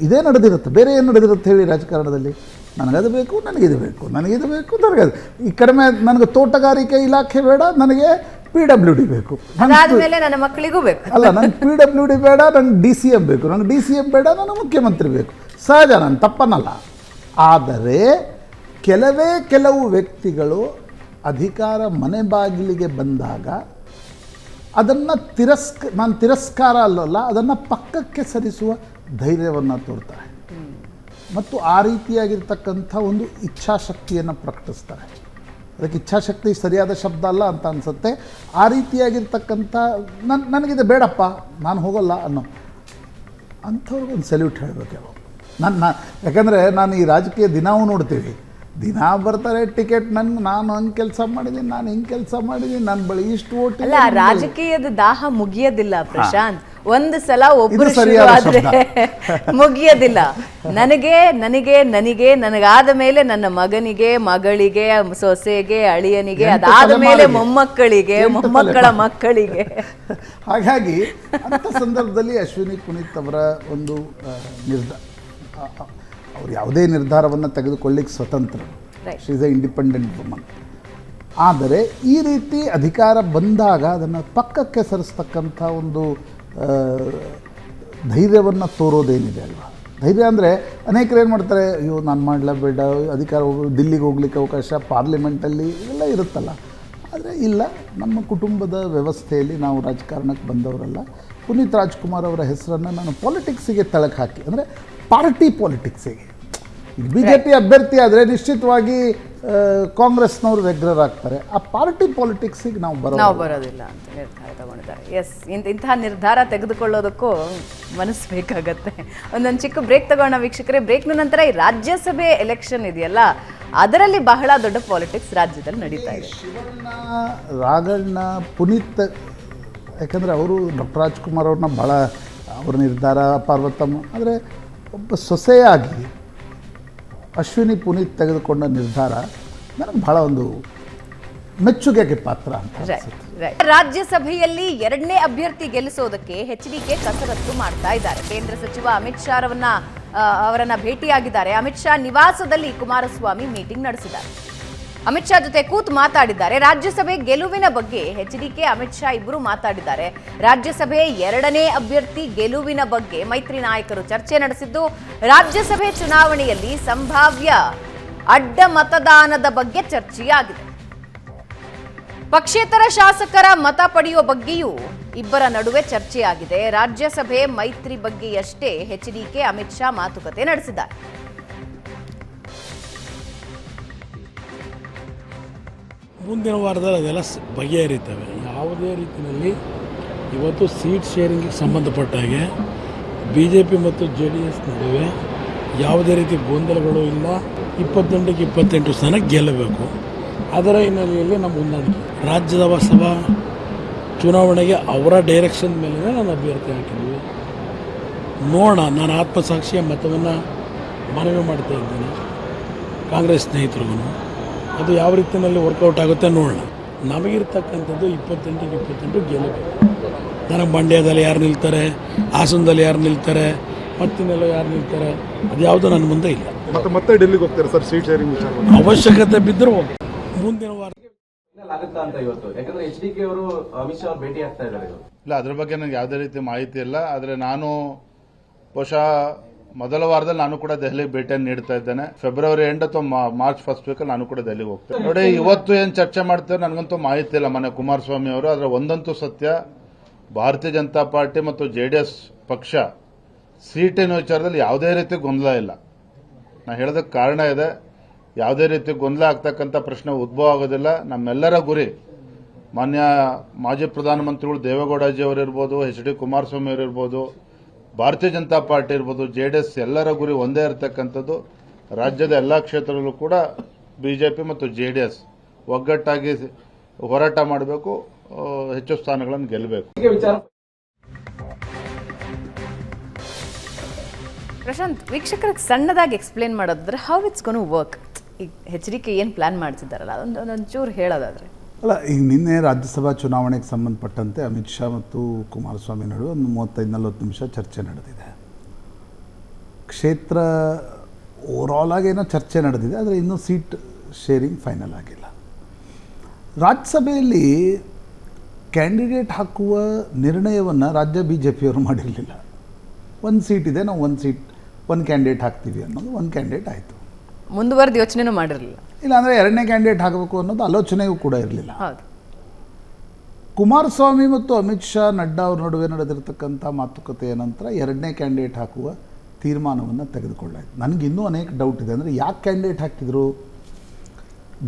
ಇದೇ ನಡೆದಿರುತ್ತೆ. ಬೇರೆ ಏನು ನಡೆದಿರುತ್ತೆ ಹೇಳಿ ರಾಜಕಾರಣದಲ್ಲಿ? ನನಗದು ಬೇಕು, ನನಗಿದು ಬೇಕು, ನನಗದು. ಈ ಕಡಿಮೆ ನನಗೆ ತೋಟಗಾರಿಕೆ ಇಲಾಖೆ ಬೇಡ, ನನಗೆ PWD ಬೇಕು, ನನ್ನ ಮಕ್ಕಳಿಗೂ ಬೇಕು. ಅಲ್ಲ, ನನಗೆ PWD ಬೇಡ, ನನಗೆ DCM ಬೇಕು, ನನಗೆ DCM ಬೇಡ, ನನಗೆ ಮುಖ್ಯಮಂತ್ರಿ ಬೇಕು. ಸಹಜ, ನಾನು ತಪ್ಪನ್ನಲ್ಲ. ಆದರೆ ಕೆಲವು ವ್ಯಕ್ತಿಗಳು ಅಧಿಕಾರ ಮನೆ ಬಾಗಿಲಿಗೆ ಬಂದಾಗ ಅದನ್ನು ನಾನು ತಿರಸ್ಕಾರ ಅಲ್ಲಲ್ಲ, ಅದನ್ನು ಪಕ್ಕಕ್ಕೆ ಸರಿಸುವ ಧೈರ್ಯವನ್ನು ತೋರ್ತಾರೆ ಮತ್ತು ಆ ರೀತಿಯಾಗಿರ್ತಕ್ಕಂಥ ಒಂದು ಇಚ್ಛಾಶಕ್ತಿಯನ್ನು ಪ್ರಕಟಿಸ್ತಾರೆ. ಅದಕ್ಕೆ ಇಚ್ಛಾಶಕ್ತಿ ಸರಿಯಾದ ಶಬ್ದ ಅಲ್ಲ ಅಂತ ಅನಿಸುತ್ತೆ. ಆ ರೀತಿಯಾಗಿರ್ತಕ್ಕಂಥ ನನಗಿದೆ ಬೇಡಪ್ಪ ನಾನು ಹೋಗಲ್ಲ ಅನ್ನೋ ಅಂಥವ್ರಿಗೊಂದು ಸೆಲ್ಯೂಟ್ ಹೇಳಬೇಕು ಯಾವಾಗ ಯಾಕಂದರೆ ನಾನು ಈ ರಾಜಕೀಯ ದಿನಾವೂ ನೋಡ್ತೀವಿ, ದಿನ ಬರ್ತಾರೆ ಟಿಕೆಟ್ ನಾನು ಹಂಗೆ ಕೆಲಸ ಮಾಡಿದ್ದೀನಿ, ನಾನು ಹಿಂಗೆ ಕೆಲಸ ಮಾಡಿದ್ದೀನಿ, ನನ್ನ ಬಳಿ ಇಷ್ಟು ಓಟ್ ಅಲ್ಲ. ರಾಜಕೀಯದ ದಾಹ ಮುಗಿಯೋದಿಲ್ಲ ಪ್ರಶಾಂತ್. ಒಂದು ಸಲ ಒಬ್ಬರು ಇದು ಸರಿಯಾದ ಆದ್ರೆ ಮುಗಿಯೋದಿಲ್ಲ. ನನಗಾದ ಮೇಲೆ ನನ್ನ ಮಗನಿಗೆ, ಮಗಳಿಗೆ, ಸೊಸೆಗೆ, ಅಳಿಯನಿಗೆ, ಅದಾದ ಮೇಲೆ ಮೊಮ್ಮಕ್ಕಳಿಗೆ, ಮೊಮ್ಮಕ್ಕಳ ಮಕ್ಕಳಿಗೆ. ಹಾಗಾಗಿ ಅಂಥ ಸಂದರ್ಭದಲ್ಲಿ ಅಶ್ವಿನಿ ಪುನೀತ್ ಅವರ ಒಂದು ಅವ್ರು ಯಾವುದೇ ನಿರ್ಧಾರವನ್ನು ತೆಗೆದುಕೊಳ್ಳಿಕ್ಕೆ ಸ್ವತಂತ್ರ, she is A independent woman. ಆದರೆ ಈ ರೀತಿ ಅಧಿಕಾರ ಬಂದಾಗ ಅದನ್ನು ಪಕ್ಕಕ್ಕೆ ಸರಿಸ್ತಕ್ಕಂಥ ಒಂದು ಧೈರ್ಯವನ್ನು ತೋರೋದೇನಿದೆ ಅಲ್ವಾ. ಧೈರ್ಯ ಅಂದರೆ ಅನೇಕರು ಏನು ಮಾಡ್ತಾರೆ, ಅಯ್ಯೋ ನಾನು ಮಾಡಲೇಬೇಡ, ಅಧಿಕಾರ ದಿಲ್ಲಿಗೆ ಹೋಗ್ಲಿಕ್ಕೆ ಅವಕಾಶ, ಪಾರ್ಲಿಮೆಂಟಲ್ಲಿ ಇವೆಲ್ಲ ಇರುತ್ತಲ್ಲ. ಆದರೆ ಇಲ್ಲ, ನಮ್ಮ ಕುಟುಂಬದ ವ್ಯವಸ್ಥೆಯಲ್ಲಿ ನಾವು ರಾಜಕಾರಣಕ್ಕೆ ಬಂದವರಲ್ಲ. ಪುನೀತ್ ರಾಜ್ಕುಮಾರ್ ಅವರ ಹೆಸರನ್ನು ನಾನು ಪಾಲಿಟಿಕ್ಸಿಗೆ ತಳಕ್ಕೆ ಹಾಕಿ, ಅಂದರೆ ಪಾರ್ಟಿ ಪಾಲಿಟಿಕ್ಸಿಗೆ. ಈಗ ಬಿ ಜೆ ಪಿ ಅಭ್ಯರ್ಥಿ ಆದರೆ ನಿಶ್ಚಿತವಾಗಿ ಕಾಂಗ್ರೆಸ್ನವರು ವ್ಯಗ್ರರಾಗ್ತಾರೆ. ಆ ಪಾರ್ಟಿ ಪಾಲಿಟಿಕ್ಸಿಗೆ ನಾವು ಬರೋದಿಲ್ಲ ಅಂತ ನಿರ್ಧಾರ ತಗೊಂಡಿದ್ದಾರೆ. ಎಸ್, ಇಂತಹ ನಿರ್ಧಾರ ತೆಗೆದುಕೊಳ್ಳೋದಕ್ಕೂ ಮನಸ್ಸು ಬೇಕಾಗತ್ತೆ. ಒಂದೊಂದು ಚಿಕ್ಕ ಬ್ರೇಕ್ ತಗೋಣ ವೀಕ್ಷಕರೇ. ಬ್ರೇಕ್ನ ನಂತರ ಈ ರಾಜ್ಯಸಭೆ ಎಲೆಕ್ಷನ್ ಇದೆಯಲ್ಲ, ಅದರಲ್ಲಿ ಬಹಳ ದೊಡ್ಡ ಪಾಲಿಟಿಕ್ಸ್ ರಾಜ್ಯದಲ್ಲಿ ನಡೀತಾ ಇದೆ. ಶಿವಣ್ಣ, ರಾಘಣ್ಣ, ಪುನೀತ್, ಯಾಕಂದರೆ ಅವರು ಡಾಕ್ಟರ್ ರಾಜ್ಕುಮಾರ್ ಅವ್ರನ್ನ ಭಾಳ ಅವ್ರ ನಿರ್ಧಾರ ಪಾರ್ವತಮ್ಮ, ಆದರೆ ಒಬ್ಬ ಸೊಸೆಯಾಗಿ ಅಶ್ವಿನಿ ಪುನೀತ್ ತೆಗೆದುಕೊಂಡ ನಿರ್ಧಾರ ನನಗೆ ಭಾಳ ಒಂದು ಮೆಚ್ಚುಗೆಗೆ ಪಾತ್ರ ಅಂತ. ರಾಜ್ಯಸಭೆಯಲ್ಲಿ ಎರಡನೇ ಅಭ್ಯರ್ಥಿ ಗೆಲ್ಲಿಸೋದಕ್ಕೆ ಎಚ್ಡಿಕೆ ಕಸರತ್ತು ಮಾಡ್ತಾ ಇದ್ದಾರೆ. ಕೇಂದ್ರ ಸಚಿವ ಅಮಿತ್ ಶಾ ಅವರನ್ನ ಭೇಟಿಯಾಗಿದ್ದಾರೆ. ಅಮಿತ್ ಶಾ ನಿವಾಸದಲ್ಲಿ ಕುಮಾರಸ್ವಾಮಿ ಮೀಟಿಂಗ್ ನಡೆಸಿದ್ದಾರೆ. ಅಮಿತ್ ಶಾ ಜೊತೆ ಕೂತು ಮಾತಾಡಿದ್ದಾರೆ. ರಾಜ್ಯಸಭೆ ಗೆಲುವಿನ ಬಗ್ಗೆ ಎಚ್ಡಿಕೆ, ಅಮಿತ್ ಶಾ ಇಬ್ಬರು ಮಾತಾಡಿದ್ದಾರೆ. ರಾಜ್ಯಸಭೆ ಎರಡನೇ ಅಭ್ಯರ್ಥಿ ಗೆಲುವಿನ ಬಗ್ಗೆ ಮೈತ್ರಿ ನಾಯಕರು ಚರ್ಚೆ ನಡೆಸಿದ್ದು, ರಾಜ್ಯಸಭೆ ಚುನಾವಣೆಯಲ್ಲಿ ಸಂಭಾವ್ಯ ಅಡ್ಡ ಮತದಾನದ ಬಗ್ಗೆ ಚರ್ಚೆಯಾಗಿದೆ. ಪಕ್ಷೇತರ ಶಾಸಕರ ಮತ ಪಡೆಯುವ ಬಗ್ಗೆಯೂ ಇಬ್ಬರ ನಡುವೆ ಚರ್ಚೆಯಾಗಿದೆ. ರಾಜ್ಯಸಭೆ ಮೈತ್ರಿ ಬಗ್ಗೆಯಷ್ಟೇ ಎಚ್ಡಿಕೆ, ಅಮಿತ್ ಶಾ ಮಾತುಕತೆ ನಡೆಸಿದ್ದಾರೆ. ಮುಂದಿನ ವಾರದಲ್ಲಿ ಅದೆಲ್ಲ ಬಗೆಹರಿತವೆ. ಯಾವುದೇ ರೀತಿಯಲ್ಲಿ ಇವತ್ತು ಸೀಟ್ ಶೇರಿಂಗಿಗೆ ಸಂಬಂಧಪಟ್ಟ ಹಾಗೆ BJP ಮತ್ತು JDS ನಡುವೆ ಯಾವುದೇ ರೀತಿ ಗೊಂದಲಗಳು ಇಲ್ಲ. 28ಕ್ಕೆ 28 ಸ್ಥಾನ ಗೆಲ್ಲಬೇಕು. ಅದರ ಹಿನ್ನೆಲೆಯಲ್ಲಿ ನಮ್ಮ ಹೊಂದಾಣಿಕೆ. ರಾಜ್ಯದ ಸಭಾ ಚುನಾವಣೆಗೆ ಅವರ ಡೈರೆಕ್ಷನ್ ಮೇಲೆ ನಾನು ಅಭ್ಯರ್ಥಿ ಹಾಕಿದ್ವಿ. ನೋಡೋಣ, ನಾನು ಆತ್ಮಸಾಕ್ಷಿಯ ಮತವನ್ನು ಮನವಿ ಮಾಡ್ತಾ ಇದ್ದೇನೆ ಕಾಂಗ್ರೆಸ್ ಸ್ನೇಹಿತರಿಗೂ. ಅದು ಯಾವ ರೀತಿಯಲ್ಲಿ ವರ್ಕೌಟ್ ಆಗುತ್ತೆ ನೋಡೋಣ. ನಮಗಿರ್ತಕ್ಕಂಥದ್ದು 28ಕ್ಕೆ 28 ಗೆಲ್ಲಬೇಕು. ನನಗೆ ಮಂಡ್ಯದಲ್ಲಿ ಯಾರು ನಿಲ್ತಾರೆ, ಹಾಸನದಲ್ಲಿ ಯಾರು ನಿಲ್ತಾರೆ, ಮತ್ತಿನೆಲ್ಲ ಯಾರು ನಿಲ್ತಾರೆ, ಅದು ಯಾವುದೂ ನನ್ನ ಮುಂದೆ ಇಲ್ಲ. ಮತ್ತೆ ಡೆಲ್ಲಿಗೆ ಹೋಗ್ತಾರೆ ಸರ್ ಸೀಟ್ ಶೇರಿಂಗ್ ವಿಚಾರ? ಅವಶ್ಯಕತೆ ಬಿದ್ದರೂ ಹೋಗ್ತಾರೆ. ಮುಂದಿನ ವಾರ ಆಗುತ್ತಾ ಅಂತ ಇವತ್ತು, ಯಾಕಂದ್ರೆ ಎಚ್ಡಿಕೆ ಅವರು ಅಮಿತ್ ಶಾ ಭೇಟಿ ಆಗ್ತಾ ಇದ್ದಾರೆ. ಇಲ್ಲ, ಅದ್ರ ಬಗ್ಗೆ ನನಗೆ ಯಾವುದೇ ರೀತಿ ಮಾಹಿತಿ ಇಲ್ಲ. ಆದರೆ ನಾನು ಬಹುಶಃ ಮೊದಲ ವಾರದಲ್ಲಿ ನಾನು ಕೂಡ ದೆಹಲಿಗೆ ಭೇಟಿಯನ್ನು ನೀಡ್ತಾ ಇದ್ದೇನೆ. ಫೆಬ್ರವರಿ ಎಂಡ್ ಅಥವಾ ಮಾರ್ಚ್ ಫಸ್ಟ್ ವೀಕಲ್ಲಿ ನಾನು ಕೂಡ ದೆಹಲಿಗೆ ಹೋಗ್ತೇನೆ. ನೋಡಿ, ಇವತ್ತು ಏನು ಚರ್ಚೆ ಮಾಡ್ತೇವೆ ನನಗಂತೂ ಮಾಹಿತಿ ಇಲ್ಲ. ಮನೆ ಕುಮಾರಸ್ವಾಮಿ ಅವರು, ಆದರೆ ಒಂದಂತೂ ಸತ್ಯ, ಭಾರತೀಯ ಜನತಾ ಪಾರ್ಟಿ ಮತ್ತು JDS ಪಕ್ಷ ಸೀಟಿನ ವಿಚಾರದಲ್ಲಿ ಯಾವುದೇ ರೀತಿ ಗೊಂದಲ ಇಲ್ಲ. ನಾನು ಹೇಳೋದಕ್ಕೆ ಕಾರಣ ಇದೆ. ಯಾವುದೇ ರೀತಿ ಗೊಂದಲ ಆಗ್ತಕ್ಕಂಥ ಪ್ರಶ್ನೆ ಉದ್ಭವ ಆಗೋದಿಲ್ಲ. ನಮ್ಮೆಲ್ಲರ ಗುರಿ ಮಾನ್ಯ ಮಾಜಿ ಪ್ರಧಾನಮಂತ್ರಿಗಳು ದೇವೇಗೌಡಜಿ ಅವರಿರ್ಬೋದು, HD ಕುಮಾರಸ್ವಾಮಿ ಅವರಿರ್ಬೋದು, ಭಾರತೀಯ ಜನತಾ ಪಾರ್ಟಿ ಇರ್ಬೋದು, JDS ಎಲ್ಲರ ಗುರಿ ಒಂದೇ ಇರತಕ್ಕಂಥದ್ದು. ರಾಜ್ಯದ ಎಲ್ಲ ಕ್ಷೇತ್ರದಲ್ಲೂ ಕೂಡ BJP ಮತ್ತು JDS ಒಗ್ಗಟ್ಟಾಗಿ ಹೋರಾಟ ಮಾಡಬೇಕು, ಹೆಚ್ಚು ಸ್ಥಾನಗಳನ್ನು ಗೆಲ್ಲಬೇಕು. ಪ್ರಶಾಂತ್, ವೀಕ್ಷಕರಿಗೆ ಸಣ್ಣದಾಗಿ ಎಕ್ಸ್ಪ್ಲೇನ್ ಮಾಡೋದಾದ್ರೆ ಹೌ ಇಟ್ಸ್ ಗೋನ್ ವರ್ಕ್, ಈಗ ಎಚ್ಡಿಕೆ ಏನು ಪ್ಲಾನ್ ಮಾಡ್ತಿದ್ದಾರಲ್ಲ ಅದೊಂಚೂರು ಹೇಳೋದಾದ್ರೆ. ಅಲ್ಲ, ಈಗ ನಿನ್ನೆ ರಾಜ್ಯಸಭಾ ಚುನಾವಣೆಗೆ ಸಂಬಂಧಪಟ್ಟಂತೆ ಅಮಿತ್ ಶಾ ಮತ್ತು ಕುಮಾರಸ್ವಾಮಿ ನಡುವೆ ಒಂದು 35-40 ನಿಮಿಷ ಚರ್ಚೆ ನಡೆದಿದೆ. ಕ್ಷೇತ್ರ ಓವರಾಲ್ ಆಗಿ ಏನೋ ಚರ್ಚೆ ನಡೆದಿದೆ, ಆದರೆ ಇನ್ನೂ ಸೀಟ್ ಶೇರಿಂಗ್ ಫೈನಲ್ ಆಗಿಲ್ಲ. ರಾಜ್ಯಸಭೆಯಲ್ಲಿ ಕ್ಯಾಂಡಿಡೇಟ್ ಹಾಕುವ ನಿರ್ಣಯವನ್ನು ರಾಜ್ಯ BJPಯವರು ಮಾಡಿರಲಿಲ್ಲ. ಒಂದು ಸೀಟ್ ಇದೆ, ನಾವು ಒಂದು ಕ್ಯಾಂಡಿಡೇಟ್ ಹಾಕ್ತೀವಿ ಅನ್ನೋದು ಒಂದು ಕ್ಯಾಂಡಿಡೇಟ್ ಆಯಿತು. ಮುಂದುವರೆದು ಯೋಚನೆನೂ ಮಾಡಿರಲಿಲ್ಲ. ಇಲ್ಲಾಂದರೆ ಎರಡನೇ ಕ್ಯಾಂಡಿಡೇಟ್ ಹಾಕಬೇಕು ಅನ್ನೋದು ಆಲೋಚನೆಯೂ ಕೂಡ ಇರಲಿಲ್ಲ. ಹೌದು. ಕುಮಾರಸ್ವಾಮಿ ಮತ್ತು ಅಮಿತ್ ಶಾ, ನಡ್ಡಾ ಅವ್ರ ನಡುವೆ ನಡೆದಿರ್ತಕ್ಕಂಥ ಮಾತುಕತೆಯ ನಂತರ ಎರಡನೇ ಕ್ಯಾಂಡಿಡೇಟ್ ಹಾಕುವ ತೀರ್ಮಾನವನ್ನು ತೆಗೆದುಕೊಳ್ಳಾಯಿತು. ನನಗಿನ್ನೂ ಅನೇಕ ಡೌಟ್ ಇದೆ. ಅಂದರೆ ಯಾಕೆ ಕ್ಯಾಂಡಿಡೇಟ್ ಹಾಕಿದ್ರು?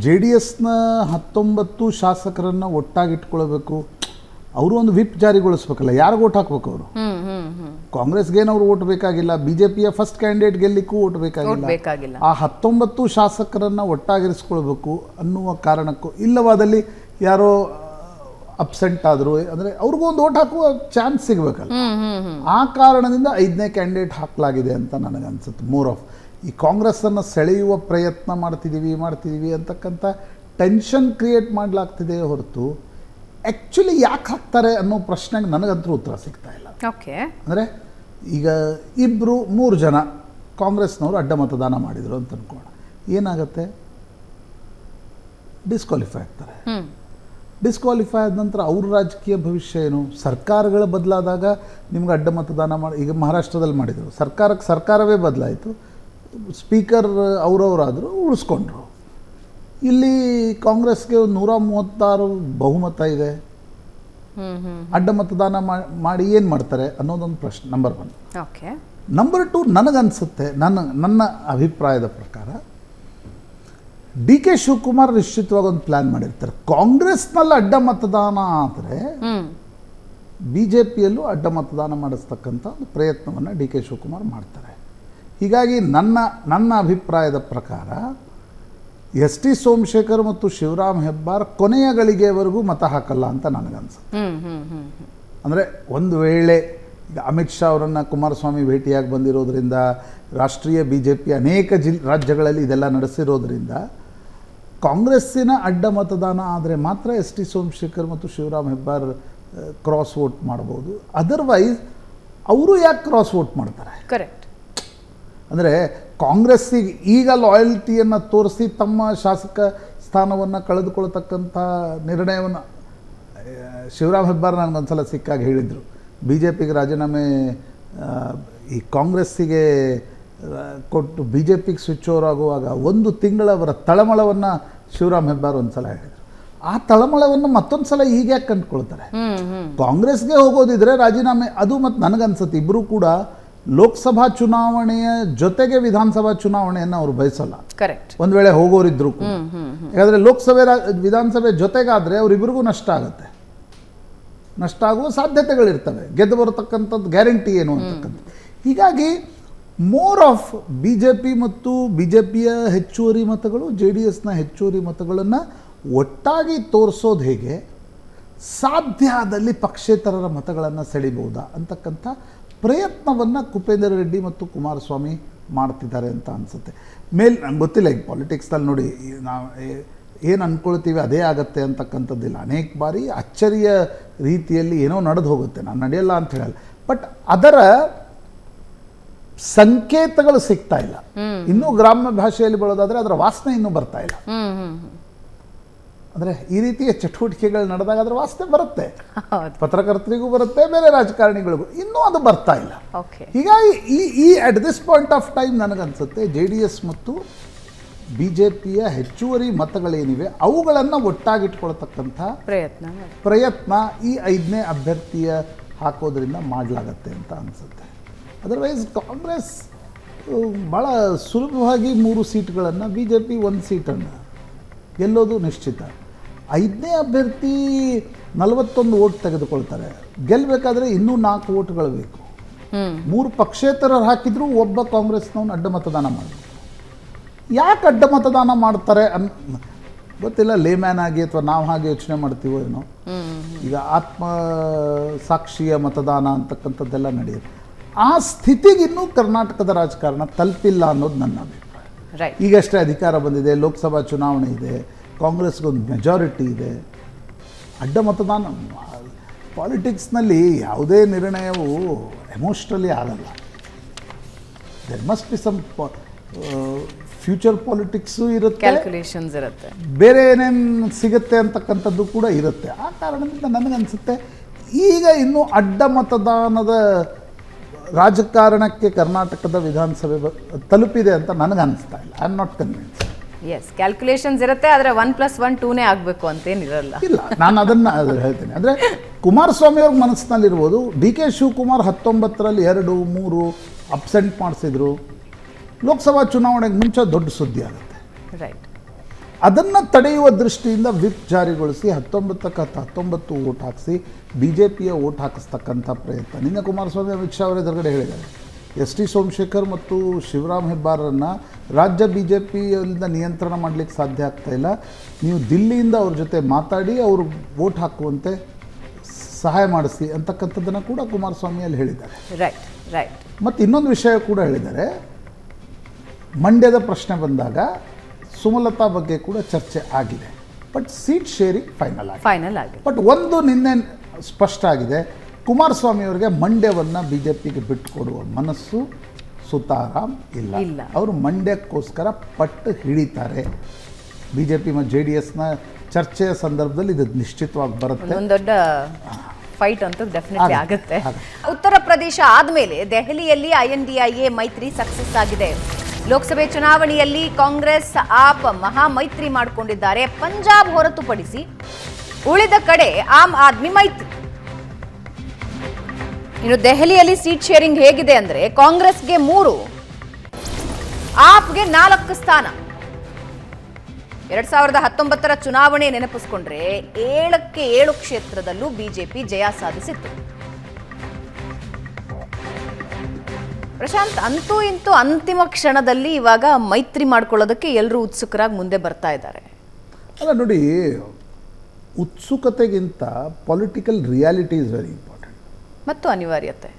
ಜೆ ಡಿ ಎಸ್ನ 19 ಶಾಸಕರನ್ನು ಒಟ್ಟಾಗಿಟ್ಕೊಳ್ಬೇಕು. ಅವರು ಒಂದು ವಿಪ್ ಜಾರಿಗೊಳಿಸ್ಬೇಕಲ್ಲ, ಯಾರಿಗೆ ಓಟ್ ಹಾಕ್ಬೇಕು ಅವರು? ಕಾಂಗ್ರೆಸ್ಗೇನು ಅವ್ರು ಓಟ್ ಬೇಕಾಗಿಲ್ಲ, ಬಿಜೆಪಿಯ ಫಸ್ಟ್ ಕ್ಯಾಂಡಿಡೇಟ್ ಗೆಲ್ಲಿಕ್ಕೂ ಓಟ್ ಬೇಕಾಗಿಲ್ಲ. ಆ 19 ಶಾಸಕರನ್ನು ಒಟ್ಟಾಗಿರಿಸ್ಕೊಳ್ಬೇಕು ಅನ್ನುವ ಕಾರಣಕ್ಕೂ, ಇಲ್ಲವಾದಲ್ಲಿ ಯಾರೋ ಅಬ್ಸೆಂಟ್ ಆದರು ಅಂದರೆ ಅವ್ರಿಗೂ ಒಂದು ಓಟ್ ಹಾಕುವ ಚಾನ್ಸ್ ಸಿಗಬೇಕಲ್ಲ. ಆ ಕಾರಣದಿಂದ 5ನೇ ಕ್ಯಾಂಡಿಡೇಟ್ ಹಾಕಲಾಗಿದೆ ಅಂತ ನನಗನ್ಸುತ್ತೆ. ಮೋರ್ ಆಫ್ ಈ ಕಾಂಗ್ರೆಸ್ಸನ್ನು ಸೆಳೆಯುವ ಪ್ರಯತ್ನ ಮಾಡ್ತಿದ್ದೀವಿ ಅಂತಕ್ಕಂಥ ಟೆನ್ಷನ್ ಕ್ರಿಯೇಟ್ ಮಾಡಲಾಗ್ತಿದೆ ಹೊರತು ಆ್ಯಕ್ಚುಲಿ ಯಾಕೆ ಹಾಕ್ತಾರೆ ಅನ್ನೋ ಪ್ರಶ್ನೆಗೆ ನನಗಂತೂ ಉತ್ತರ ಸಿಗ್ತಾ ಇಲ್ಲ. ಓಕೆ, ಅಂದರೆ ಈಗ 2-3 ಜನ ಕಾಂಗ್ರೆಸ್ನವರು ಅಡ್ಡ ಮತದಾನ ಮಾಡಿದರು ಅಂತ ಅನ್ಕೋಣ, ಏನಾಗುತ್ತೆ? ಡಿಸ್ಕ್ವಾಲಿಫೈ ಆಗ್ತಾರೆ. ಡಿಸ್ಕ್ವಾಲಿಫೈ ಆದ ನಂತರ ಅವ್ರ ರಾಜಕೀಯ ಭವಿಷ್ಯ ಏನು? ಸರ್ಕಾರಗಳ ಬದಲಾದಾಗ ನಿಮ್ಗೆ ಅಡ್ಡ ಮತದಾನ ಮಾಡಿ, ಈಗ ಮಹಾರಾಷ್ಟ್ರದಲ್ಲಿ ಮಾಡಿದರು, ಸರ್ಕಾರವೇ ಬದಲಾಯಿತು, ಸ್ಪೀಕರ್ ಅವರವರಾದರೂ ಉಳಿಸ್ಕೊಂಡ್ರು. ಇಲ್ಲಿ ಕಾಂಗ್ರೆಸ್ಗೆ 136 ಬಹುಮತ ಇದೆ, ಅಡ್ಡ ಮತದಾನ ಮಾಡಿ ಏನು ಮಾಡ್ತಾರೆ ಅನ್ನೋದೊಂದು ಪ್ರಶ್ನೆ ನಂಬರ್ 1. ಓಕೆ, ನಂಬರ್ 2, ನನಗನ್ಸುತ್ತೆ, ನನ್ನ ಅಭಿಪ್ರಾಯದ ಪ್ರಕಾರ ಡಿ ಕೆ ಶಿವಕುಮಾರ್ ನಿಶ್ಚಿತವಾಗಿ ಒಂದು ಪ್ಲ್ಯಾನ್ ಮಾಡಿರ್ತಾರೆ. ಕಾಂಗ್ರೆಸ್ನಲ್ಲಿ ಅಡ್ಡ ಮತದಾನ ಆದರೆ ಬಿ ಜೆ ಪಿಯಲ್ಲೂ ಅಡ್ಡ ಮತದಾನ ಮಾಡಿಸ್ತಕ್ಕಂಥ ಒಂದು ಪ್ರಯತ್ನವನ್ನು ಡಿ ಕೆ ಶಿವಕುಮಾರ್ ಮಾಡ್ತಾರೆ. ಹೀಗಾಗಿ ನನ್ನ ಅಭಿಪ್ರಾಯದ ಪ್ರಕಾರ ಎಸ್ ಟಿ ಸೋಮಶೇಖರ್ ಮತ್ತು ಶಿವರಾಮ್ ಹೆಬ್ಬಾರ್ ಕೊನೆಯ ಗಳಿಗೆವರೆಗೂ ಮತ ಹಾಕಲ್ಲ ಅಂತ ನನಗನ್ಸುತ್ತೆ. ಅಂದರೆ ಒಂದು ವೇಳೆ ಈಗ ಅಮಿತ್ ಶಾ ಅವರನ್ನು ಕುಮಾರಸ್ವಾಮಿ ಭೇಟಿಯಾಗಿ ಬಂದಿರೋದ್ರಿಂದ, ರಾಷ್ಟ್ರೀಯ ಬಿ ಜೆ ಪಿ ಅನೇಕ ರಾಜ್ಯಗಳಲ್ಲಿ ಇದೆಲ್ಲ ನಡೆಸಿರೋದ್ರಿಂದ ಕಾಂಗ್ರೆಸ್ಸಿನ ಅಡ್ಡ ಮತದಾನ ಆದರೆ ಮಾತ್ರ ಎಸ್ ಟಿ ಸೋಮಶೇಖರ್ ಮತ್ತು ಶಿವರಾಮ್ ಹೆಬ್ಬಾರ್ ಕ್ರಾಸ್ ವೋಟ್ ಮಾಡ್ಬೋದು. ಅದರ್ವೈಸ್ ಅವರು ಯಾಕೆ ಕ್ರಾಸ್ ವೋಟ್ ಮಾಡ್ತಾರೆ? ಕರೆಕ್ಟ್. ಅಂದರೆ ಕಾಂಗ್ರೆಸ್ಸಿಗೆ ಈಗ ಲಾಯಲ್ಟಿಯನ್ನು ತೋರಿಸಿ ತಮ್ಮ ಶಾಸಕ ಸ್ಥಾನವನ್ನು ಕಳೆದುಕೊಳ್ತಕ್ಕಂಥ ನಿರ್ಣಯವನ್ನು ಶಿವರಾಮ್ ಹೆಬ್ಬಾರ್ ನನಗೊಂದ್ಸಲ ಸಿಕ್ಕಾಗ ಹೇಳಿದರು. ಬಿ ಜೆ ಪಿಗೆ ರಾಜೀನಾಮೆ ಈ ಕಾಂಗ್ರೆಸ್ಸಿಗೆ ಕೊಟ್ಟು ಬಿ ಜೆ ಪಿಗೆ ಸ್ವಿಚ್ ಓವರ್ ಆಗುವಾಗ 1 ತಿಂಗಳವರ ತಳಮಳವನ್ನು ಶಿವರಾಮ್ ಹೆಬ್ಬಾರ್ ಒಂದು ಸಲ ಹೇಳಿದರು. ಆ ತಳಮಳವನ್ನು ಮತ್ತೊಂದು ಸಲ ಈಗ ಯಾಕೆ ಕಂಡುಕೊಳ್ತಾರೆ? ಕಾಂಗ್ರೆಸ್ಗೆ ಹೋಗೋದಿದ್ರೆ ರಾಜೀನಾಮೆ, ಅದು ಮತ್ತು ನನಗನ್ಸುತ್ತೆ ಇಬ್ಬರೂ ಕೂಡ ಲೋಕಸಭಾ ಚುನಾವಣೆಯ ಜೊತೆಗೆ ವಿಧಾನಸಭಾ ಚುನಾವಣೆಯನ್ನು ಅವರು ಬಯಸಲ್ಲ. ಕರೆಕ್ಟ್. ಒಂದು ವೇಳೆ ಹೋಗೋರಿದ್ರು ಕೂಡ, ಯಾಕಂದರೆ ಲೋಕಸಭೆ ವಿಧಾನಸಭೆ ಜೊತೆಗಾದರೆ ಅವರಿಬ್ಬರಿಗೂ ನಷ್ಟ ಆಗುತ್ತೆ, ನಷ್ಟ ಆಗುವ ಸಾಧ್ಯತೆಗಳಿರ್ತವೆ, ಗೆದ್ದು ಬರತಕ್ಕಂಥದ್ದು ಗ್ಯಾರಂಟಿ ಏನು ಅಂತಕ್ಕಂಥದ್ದು. ಹೀಗಾಗಿ more of B J P ಮತ್ತು ಬಿ ಜೆ ಪಿಯ ಹೆಚ್ಚುವರಿ ಮತಗಳು, ಜೆ ಡಿ ಎಸ್ನ ಹೆಚ್ಚುವರಿ ಮತಗಳನ್ನು ಒಟ್ಟಾಗಿ ತೋರಿಸೋದು ಹೇಗೆ, ಸಾಧ್ಯ ಆದಲ್ಲಿ ಪಕ್ಷೇತರರ ಮತಗಳನ್ನು ಸೆಳಿಬಹುದಾ ಅಂತಕ್ಕಂಥ ಪ್ರಯತ್ನವನ್ನು ಕುಪೇಂದ್ರ ರೆಡ್ಡಿ ಮತ್ತು ಕುಮಾರಸ್ವಾಮಿ ಮಾಡ್ತಿದ್ದಾರೆ ಅಂತ ಅನಿಸುತ್ತೆ. ನಂಗೆ ಗೊತ್ತಿಲ್ಲ, ಈಗ ಪಾಲಿಟಿಕ್ಸ್ನಲ್ಲಿ ನೋಡಿ, ನಾವು ಏನು ಅಂದ್ಕೊಳ್ತೀವಿ ಅದೇ ಆಗತ್ತೆ ಅಂತಕ್ಕಂಥದ್ದಿಲ್ಲ. ಅನೇಕ ಬಾರಿ ಅಚ್ಚರಿಯ ರೀತಿಯಲ್ಲಿ ಏನೋ ನಡೆದು ಹೋಗುತ್ತೆ, ನಾನು ನಡೆಯಲ್ಲ ಅಂತ ಹೇಳಲ್ಲ, ಬಟ್ ಅದರ ಸಂಕೇತಗಳು ಸಿಗ್ತಾ ಇಲ್ಲ. ಇನ್ನೂ ಗ್ರಾಮ್ಯ ಭಾಷೆಯಲ್ಲಿ ಬರೋದಾದರೆ ಅದರ ವಾಸನೆ ಇನ್ನೂ ಬರ್ತಾ ಇಲ್ಲ. ಅಂದರೆ ಈ ರೀತಿಯ ಚಟುವಟಿಕೆಗಳು ನಡೆದಾಗ ಅದರ ವಾಸನೆ ಬರುತ್ತೆ, ಪತ್ರಕರ್ತರಿಗೂ ಬರುತ್ತೆ, ಬೇರೆ ರಾಜಕಾರಣಿಗಳಿಗೂ, ಇನ್ನೂ ಅದು ಬರ್ತಾ ಇಲ್ಲ. ಹೀಗಾಗಿ ಈ at this point of time ನನಗನ್ಸುತ್ತೆ ಜೆ ಡಿ ಎಸ್ ಮತ್ತು ಬಿ ಜೆ ಪಿಯ ಹೆಚ್ಚುವರಿ ಮತಗಳೇನಿವೆ ಅವುಗಳನ್ನು ಒಟ್ಟಾಗಿಟ್ಕೊಳ್ತಕ್ಕಂಥ ಪ್ರಯತ್ನ ಈ 5ನೇ ಅಭ್ಯರ್ಥಿಯ ಹಾಕೋದ್ರಿಂದ ಮಾಡಲಾಗತ್ತೆ ಅಂತ ಅನಿಸುತ್ತೆ. ಅದರ್ವೈಸ್ ಕಾಂಗ್ರೆಸ್ ಭಾಳ ಸುಲಭವಾಗಿ 3 ಸೀಟ್ಗಳನ್ನು, ಬಿ ಜೆ ಪಿ 1 ಸೀಟನ್ನು ಗೆಲ್ಲೋದು ನಿಶ್ಚಿತ. 5ನೇ ಅಭ್ಯರ್ಥಿ 41 ಓಟ್ ತೆಗೆದುಕೊಳ್ತಾರೆ, ಗೆಲ್ಲಬೇಕಾದ್ರೆ ಇನ್ನೂ 4 ಓಟ್ಗಳು ಬೇಕು. 3 ಪಕ್ಷೇತರರು ಹಾಕಿದ್ರು ಒಬ್ಬ ಕಾಂಗ್ರೆಸ್ನವನು ಅಡ್ಡ ಮತದಾನ ಮಾಡಬೇಕು. ಯಾಕೆ ಅಡ್ಡ ಮತದಾನ ಮಾಡ್ತಾರೆ ಗೊತ್ತಿಲ್ಲ, ಲೇಮ್ಯಾನ್ ಆಗಿ ಅಥವಾ ನಾವು ಹಾಗೆ ಯೋಚನೆ ಮಾಡ್ತೀವೋ ಏನೋ. ಈಗ ಆತ್ಮ ಸಾಕ್ಷಿಯ ಮತದಾನ ಅಂತಕ್ಕಂಥದ್ದೆಲ್ಲ ನಡೆಯುತ್ತೆ. ಆ ಸ್ಥಿತಿಗಿನ್ನೂ ಕರ್ನಾಟಕದ ರಾಜಕಾರಣ ತಲುಪಿಲ್ಲ ಅನ್ನೋದು ನನ್ನ ಅಭಿಪ್ರಾಯ. ಈಗಷ್ಟೇ ಅಧಿಕಾರ ಬಂದಿದೆ, ಲೋಕಸಭಾ ಚುನಾವಣೆ ಇದೆ, ಕಾಂಗ್ರೆಸ್ಗೊಂದು ಮೆಜಾರಿಟಿ ಇದೆ. ಅಡ್ಡ ಮತದಾನ ಪಾಲಿಟಿಕ್ಸ್ನಲ್ಲಿ ಯಾವುದೇ ನಿರ್ಣಯವು ಎಮೋಷ್ನಲಿ ಆಗಲ್ಲ. There must be some future politics ಇರುತ್ತೆ, ಕ್ಯಾಲ್ಕುಲೇಷನ್ಸ್ ಇರುತ್ತೆ, ಬೇರೆ ಏನೇನು ಸಿಗುತ್ತೆ ಅಂತಕ್ಕಂಥದ್ದು ಕೂಡ ಇರುತ್ತೆ. ಆ ಕಾರಣದಿಂದ ನನಗನ್ಸುತ್ತೆ ಈಗ ಇನ್ನೂ ಅಡ್ಡ ಮತದಾನದ ರಾಜಕಾರಣಕ್ಕೆ ಕರ್ನಾಟಕದ ವಿಧಾನಸಭೆ ತಲುಪಿದೆ ಅಂತ ನನಗನ್ನಿಸ್ತಾ ಇಲ್ಲ. I am not convince. Yes, calculations ಇರುತ್ತೆ, ಆದರೆ 1+1 2ನೇ ಆಗಬೇಕು ಅಂತೇನಿರಲ್ಲ. ಇಲ್ಲ, ನಾನು ಅದನ್ನು ಹೇಳ್ತೇನೆ. ಅಂದರೆ ಕುಮಾರಸ್ವಾಮಿ ಅವ್ರ ಮನಸ್ಸಿನಲ್ಲಿರ್ಬೋದು, ಡಿ ಕೆ ಶಿವಕುಮಾರ್ 19ರಲ್ಲಿ 2-3 ಅಬ್ಸೆಂಟ್ ಮಾಡಿಸಿದ್ರು, ಲೋಕಸಭಾ ಚುನಾವಣೆಗೆ ಮುಂಚೆ ದೊಡ್ಡ ಸುದ್ದಿ ಆಗುತ್ತೆ. ರೈಟ್. ಅದನ್ನು ತಡೆಯುವ ದೃಷ್ಟಿಯಿಂದ ವಿಪ್ ಜಾರಿಗೊಳಿಸಿ 19 ಓಟ್ ಹಾಕಿಸಿ ಬಿ ಜೆ ಪಿಯ ಓಟ್ ಹಾಕಿಸ್ತಕ್ಕಂಥ ಪ್ರಯತ್ನ. ನಿನ್ನೆ ಕುಮಾರಸ್ವಾಮಿ ಅಮಿತ್ ಶಾ ಅವರ ಎದುರುಗಡೆ ಹೇಳಿದ್ದಾರೆ, ಎಸ್ ಟಿ ಸೋಮಶೇಖರ್ ಮತ್ತು ಶಿವರಾಮ್ ಹೆಬ್ಬಾರನ್ನು ರಾಜ್ಯ ಬಿ ಜೆ ಪಿಯಿಂದ ನಿಯಂತ್ರಣ ಮಾಡಲಿಕ್ಕೆ ಸಾಧ್ಯ ಆಗ್ತಾ ಇಲ್ಲ, ನೀವು ದಿಲ್ಲಿಯಿಂದ ಅವ್ರ ಜೊತೆ ಮಾತಾಡಿ ಅವರು ವೋಟ್ ಹಾಕುವಂತೆ ಸಹಾಯ ಮಾಡಿಸಿ ಅಂತಕ್ಕಂಥದ್ದನ್ನು ಕೂಡ ಕುಮಾರಸ್ವಾಮಿಯಲ್ಲಿ ಹೇಳಿದ್ದಾರೆ. Right right. ಮತ್ತು ಇನ್ನೊಂದು ವಿಷಯ ಕೂಡ ಹೇಳಿದ್ದಾರೆ, ಮಂಡ್ಯದ ಪ್ರಶ್ನೆ ಬಂದಾಗ ಸುಮಲತಾ ಬಗ್ಗೆ ಕೂಡ ಚರ್ಚೆ ಆಗಿದೆ, ಬಟ್ ಸೀಟ್ ಶೇರಿಂಗ್ ಫೈನಲ್ ಆಗಿದೆ. ಬಟ್ ಒಂದು ನಿನ್ನೆ ಸ್ಪಷ್ಟ ಆಗಿದೆ, ಕುಮಾರಸ್ವಾಮಿ ಅವರಿಗೆ ಮಂಡ್ಯವನ್ನು ಬಿ ಜೆ ಪಿಗೆ ಬಿಟ್ಟುಕೊಡುವ ಮನಸ್ಸು ಸುತಾರಾಮ್ ಇಲ್ಲ. ಅವರು ಮಂಡ್ಯಕ್ಕೋಸ್ಕರ ಪಟ್ಟು ಹಿಡಿತಾರೆ. ಬಿ ಜೆ ಪಿ ಮತ್ತು ಜೆ ಡಿ ಎಸ್ನ ಚರ್ಚೆಯ ಸಂದರ್ಭದಲ್ಲಿ ಇದು ನಿಶ್ಚಿತವಾಗಿ ಬರುತ್ತೆ. ಒಂದು ದೊಡ್ಡ ಫೈಟ್ ಅಂತೂ ಡೆಫಿನೆಟ್ಲಿ ಆಗುತ್ತೆ. ಉತ್ತರ ಪ್ರದೇಶ ಆದಮೇಲೆ ದೆಹಲಿಯಲ್ಲಿ INDIA ಮೈತ್ರಿ ಸಕ್ಸಸ್ ಆಗಿದೆ. ಲೋಕಸಭೆ ಚುನಾವಣೆಯಲ್ಲಿ ಕಾಂಗ್ರೆಸ್ ಆಪ್ ಮಹಾ ಮೈತ್ರಿ ಮಾಡಿಕೊಂಡಿದ್ದಾರೆ. ಪಂಜಾಬ್ ಹೊರತುಪಡಿಸಿ ಉಳಿದ ಕಡೆ ಆಮ್ ಆದ್ಮಿ ಮೈತ್ರಿ. ಇನ್ನು ದೆಹಲಿಯಲ್ಲಿ ಸೀಟ್ ಶೇರಿಂಗ್ ಹೇಗಿದೆ ಅಂದ್ರೆ ಕಾಂಗ್ರೆಸ್ಗೆ 3, ಆಪ್ಗೆ 4 ಸ್ಥಾನ. 2019 ಚುನಾವಣೆ ನೆನಪಿಸ್ಕೊಂಡ್ರೆ 7ಕ್ಕೆ 7 ಕ್ಷೇತ್ರದಲ್ಲೂ ಬಿಜೆಪಿ ಜಯ ಸಾಧಿಸಿತ್ತು. ಪ್ರಶಾಂತ್, ಅಂತೂ ಇಂತೂ ಅಂತಿಮ ಕ್ಷಣದಲ್ಲಿ ಇವಾಗ ಮೈತ್ರಿ ಮಾಡ್ಕೊಳ್ಳೋದಕ್ಕೆ ಎಲ್ಲರೂ ಉತ್ಸುಕರಾಗಿ ಮುಂದೆ ಬರ್ತಾ ಇದ್ದಾರೆ. ಅಲ್ಲ ನೋಡಿ, ಉತ್ಸುಕತೆಗಿಂತ political reality is very important ಮತ್ತು ಅನಿವಾರ್ಯತೆ.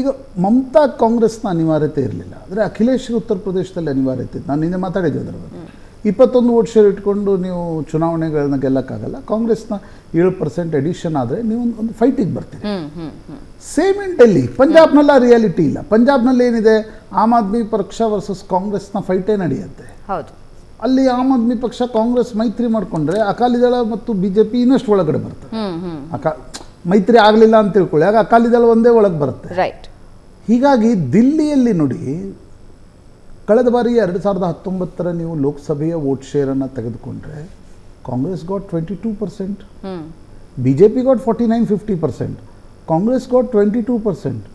ಈಗ ಮಮತಾ ಕಾಂಗ್ರೆಸ್ನ ಅನಿವಾರ್ಯತೆ ಇರಲಿಲ್ಲ, ಆದರೆ ಅಖಿಲೇಶ್ ಉತ್ತರ ಪ್ರದೇಶದಲ್ಲಿ ಅನಿವಾರ್ಯತೆ ಇತ್ತು. ನಾನು ನಿನ್ನೆ ಮಾತಾಡಿದ್ದೆ ಅದರ ಬಗ್ಗೆ. 21 ವೋಟ್ ಶೇರ್ ಇಟ್ಕೊಂಡು ನೀವು ಚುನಾವಣೆಗಳನ್ನ ಗೆಲ್ಲಕ್ಕಾಗಲ್ಲ. ಕಾಂಗ್ರೆಸ್ನ 7% ಎಡಿಷನ್ ಆದರೆ ನೀವು ಒಂದು ಫೈಟಿಗೆ ಬರ್ತೀರಿ. ಸೇಮ್ ಇನ್ ಡೆಲ್ಲಿ, ಪಂಜಾಬ್ನಲ್ಲಿ ಆ ರಿಯಾಲಿಟಿ ಇಲ್ಲ. ಪಂಜಾಬ್ನಲ್ಲಿ ಏನಿದೆ, ಆಮ್ ಆದ್ಮಿ ಪಕ್ಷ ವರ್ಸಸ್ ಕಾಂಗ್ರೆಸ್ನ ಫೈಟೇ ನಡೆಯುತ್ತೆ. ಹೌದು, ಅಲ್ಲಿ ಆಮ್ ಆದ್ಮಿ ಪಕ್ಷ ಕಾಂಗ್ರೆಸ್ ಮೈತ್ರಿ ಮಾಡಿಕೊಂಡ್ರೆ ಅಕಾಲಿದಳ ಮತ್ತು ಬಿಜೆಪಿ ಇನ್ನಷ್ಟು ಒಳಗಡೆ ಬರ್ತದೆ. ಮೈತ್ರಿ ಆಗಲಿಲ್ಲ ಅಂತ ತಿಳ್ಕೊಳ್ಳಿ, ಆಗ ಅಕಾಲಿದಳ ಒಂದೇ ಒಳಗೆ ಬರುತ್ತೆ. ರೈಟ್. ಹೀಗಾಗಿ ದಿಲ್ಲಿಯಲ್ಲಿ ನೋಡಿ, ಕಳೆದ ಬಾರಿ 2019 ನೀವು ಲೋಕಸಭೆಯ ವೋಟ್ ಶೇರನ್ನು ತೆಗೆದುಕೊಂಡ್ರೆ Congress got 22%, BJP got 49-50%, Congress got 22%,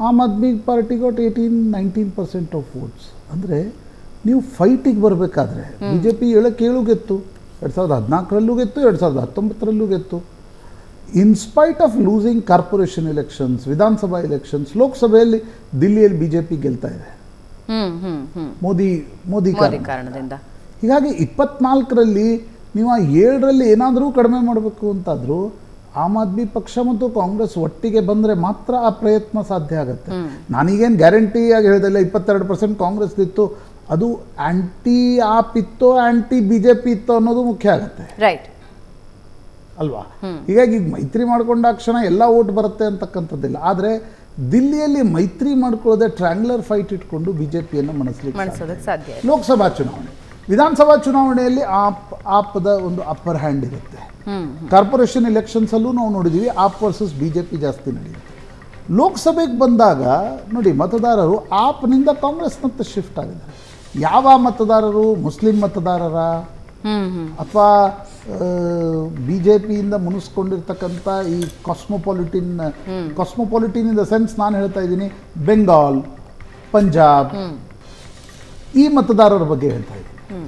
Aam Aadmi Party got 18-19% of votes. ಅಂದರೆ ನೀವು ಫೈಟಿಗೆ ಬರಬೇಕಾದ್ರೆ ಬಿಜೆಪಿ 7 ಗೆತ್ತು, 2014ರಲ್ಲೂ ಗೆತ್ತು, 2019ರಲ್ಲೂ ಗೆತ್ತು. Inspite of losing corporation elections, Vidhana Sabha elections, ಲೋಕಸಭೆಯಲ್ಲಿ ದಿಲ್ಲಿಯಲ್ಲಿ ಬಿಜೆಪಿ ಗೆಲ್ತಾ ಇದೆ ಮೋದಿ ಕಾರಣದಿಂದ. ಹೀಗಾಗಿ 24ರಲ್ಲಿ ನೀವು 7ರಲ್ಲಿ ಏನಾದರೂ ಕಡಿಮೆ ಮಾಡಬೇಕು ಅಂತಾದರೂ ಆಮ್ ಆದ್ಮಿ ಪಕ್ಷ ಮತ್ತು ಕಾಂಗ್ರೆಸ್ ಒಟ್ಟಿಗೆ ಬಂದರೆ ಮಾತ್ರ ಆ ಪ್ರಯತ್ನ ಸಾಧ್ಯ ಆಗುತ್ತೆ. ನಾನೀಗೇನು ಗ್ಯಾರಂಟಿಯಾಗಿ ಹೇಳಿದೆಲ್ಲ 22% ಕಾಂಗ್ರೆಸ್ ಇತ್ತು, ಅದು ಆಂಟಿ ಆಪ್ ಇತ್ತೋ ಆಂಟಿ ಬಿಜೆಪಿ ಇತ್ತೋ ಅನ್ನೋದು ಮುಖ್ಯ ಆಗುತ್ತೆ. ರೈಟ್ ಅಲ್ವಾ? ಹೀಗಾಗಿ ಈಗ ಮೈತ್ರಿ ಮಾಡ್ಕೊಂಡಾಕ್ಷಣ ಎಲ್ಲ ಓಟ್ ಬರುತ್ತೆ ಅಂತಕ್ಕಂಥದ್ದಿಲ್ಲ. ಆದರೆ ದಿಲ್ಲಿಯಲ್ಲಿ ಮೈತ್ರಿ ಮಾಡ್ಕೊಳ್ಳೋದೆ ಟ್ರ್ಯಾಂಗ್ಯುಲರ್ ಫೈಟ್ ಇಟ್ಕೊಂಡು ಬಿಜೆಪಿಯನ್ನು ಮನಸ್ಲಿಕ್ಕೆ ಸಾಧ್ಯ. ಲೋಕಸಭಾ ಚುನಾವಣೆ, ವಿಧಾನಸಭಾ ಚುನಾವಣೆಯಲ್ಲಿ ಆಪ್ದ ಒಂದು ಅಪ್ಪರ್ ಹ್ಯಾಂಡ್ ಇರುತ್ತೆ. ಕಾರ್ಪೊರೇಷನ್ ಎಲೆಕ್ಷನ್ಸಲ್ಲೂ ನಾವು ನೋಡಿದ್ದೀವಿ ಆಪ್ ವರ್ಸಸ್ ಬಿಜೆಪಿ ಜಾಸ್ತಿ ನಡೆಯುತ್ತೆ. ಲೋಕಸಭೆಗೆ ಬಂದಾಗ ನೋಡಿ, ಮತದಾರರು ಆಪ್ನಿಂದ ಕಾಂಗ್ರೆಸ್ನತ್ತ ಶಿಫ್ಟ್ ಆಗಿದ್ದಾರೆ. ಯಾವ ಮತದಾರರು, ಮುಸ್ಲಿಂ ಮತದಾರರ ಅಥವಾ ಬಿಜೆಪಿಯಿಂದ ಮುನಿಸ್ಕೊಂಡಿರ್ತಕ್ಕಂಥ ಈ ಕಾಸ್ಮೋಪಾಲಿಟಿನ್ ಇನ್ ದ ಸೆನ್ಸ್ ನಾನು ಹೇಳ್ತಾ ಇದ್ದೀನಿ, ಬೆಂಗಾಲ್, ಪಂಜಾಬ್, ಈ ಮತದಾರರ ಬಗ್ಗೆ ಹೇಳ್ತಾ ಇದ್ದೀನಿ.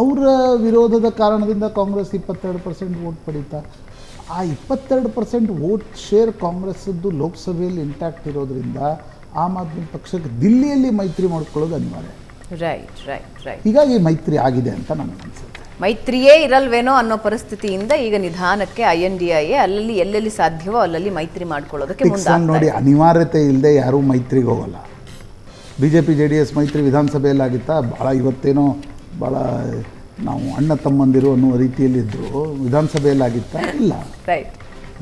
ಅವರ ವಿರೋಧದ ಕಾರಣದಿಂದ ಕಾಂಗ್ರೆಸ್ 22% ವೋಟ್ ಪಡೀತಾ, ಆ 22% ವೋಟ್ ಶೇರ್ ಕಾಂಗ್ರೆಸ್ಸದ್ದು ಲೋಕಸಭೆಯಲ್ಲಿ ಇಂಟ್ಯಾಕ್ಟ್ ಇರೋದ್ರಿಂದ ಆಮ್ ಆದ್ಮಿ ಪಕ್ಷಕ್ಕೆ ದಿಲ್ಲಿಯಲ್ಲಿ ಮೈತ್ರಿ ಮಾಡ್ಕೊಳ್ಳೋದು ಅನಿವಾರ್ಯ. Right right right. ಹೀಗಾಗಿ ಮೈತ್ರಿ ಆಗಿದೆ ಅಂತ ನನಗೆ ಅನಿಸುತ್ತೆ. ಮೈತ್ರಿಯೇ ಇರಲ್ವೇನೋ ಅನ್ನೋ ಪರಿಸ್ಥಿತಿಯಿಂದ ಈಗ ನಿಧಾನಕ್ಕೆ INDIA ಅಲ್ಲಲ್ಲಿ ಎಲ್ಲೆಲ್ಲಿ ಸಾಧ್ಯವೋ ಅಲ್ಲಲ್ಲಿ ಮೈತ್ರಿ ಮಾಡ್ಕೊಳ್ಳೋದಕ್ಕೆ ನೋಡಿ, ಅನಿವಾರ್ಯತೆ ಇಲ್ಲದೆ ಯಾರೂ ಮೈತ್ರಿಗೆ ಹೋಗಲ್ಲ. ಬಿಜೆಪಿ JDS ಮೈತ್ರಿ ವಿಧಾನಸಭೆಯಲ್ಲಿ ಆಗಿತ್ತಾ? ಭಾಳ ಇವತ್ತೇನೋ ಭಾಳ ನಾವು ಅಣ್ಣ ತಮ್ಮಂದಿರು ಅನ್ನುವ ರೀತಿಯಲ್ಲಿದ್ದರು. ವಿಧಾನಸಭೆಯಲ್ಲಿ ಆಗಿತ್ತಾ? ಇಲ್ಲ. ರೈಟ್.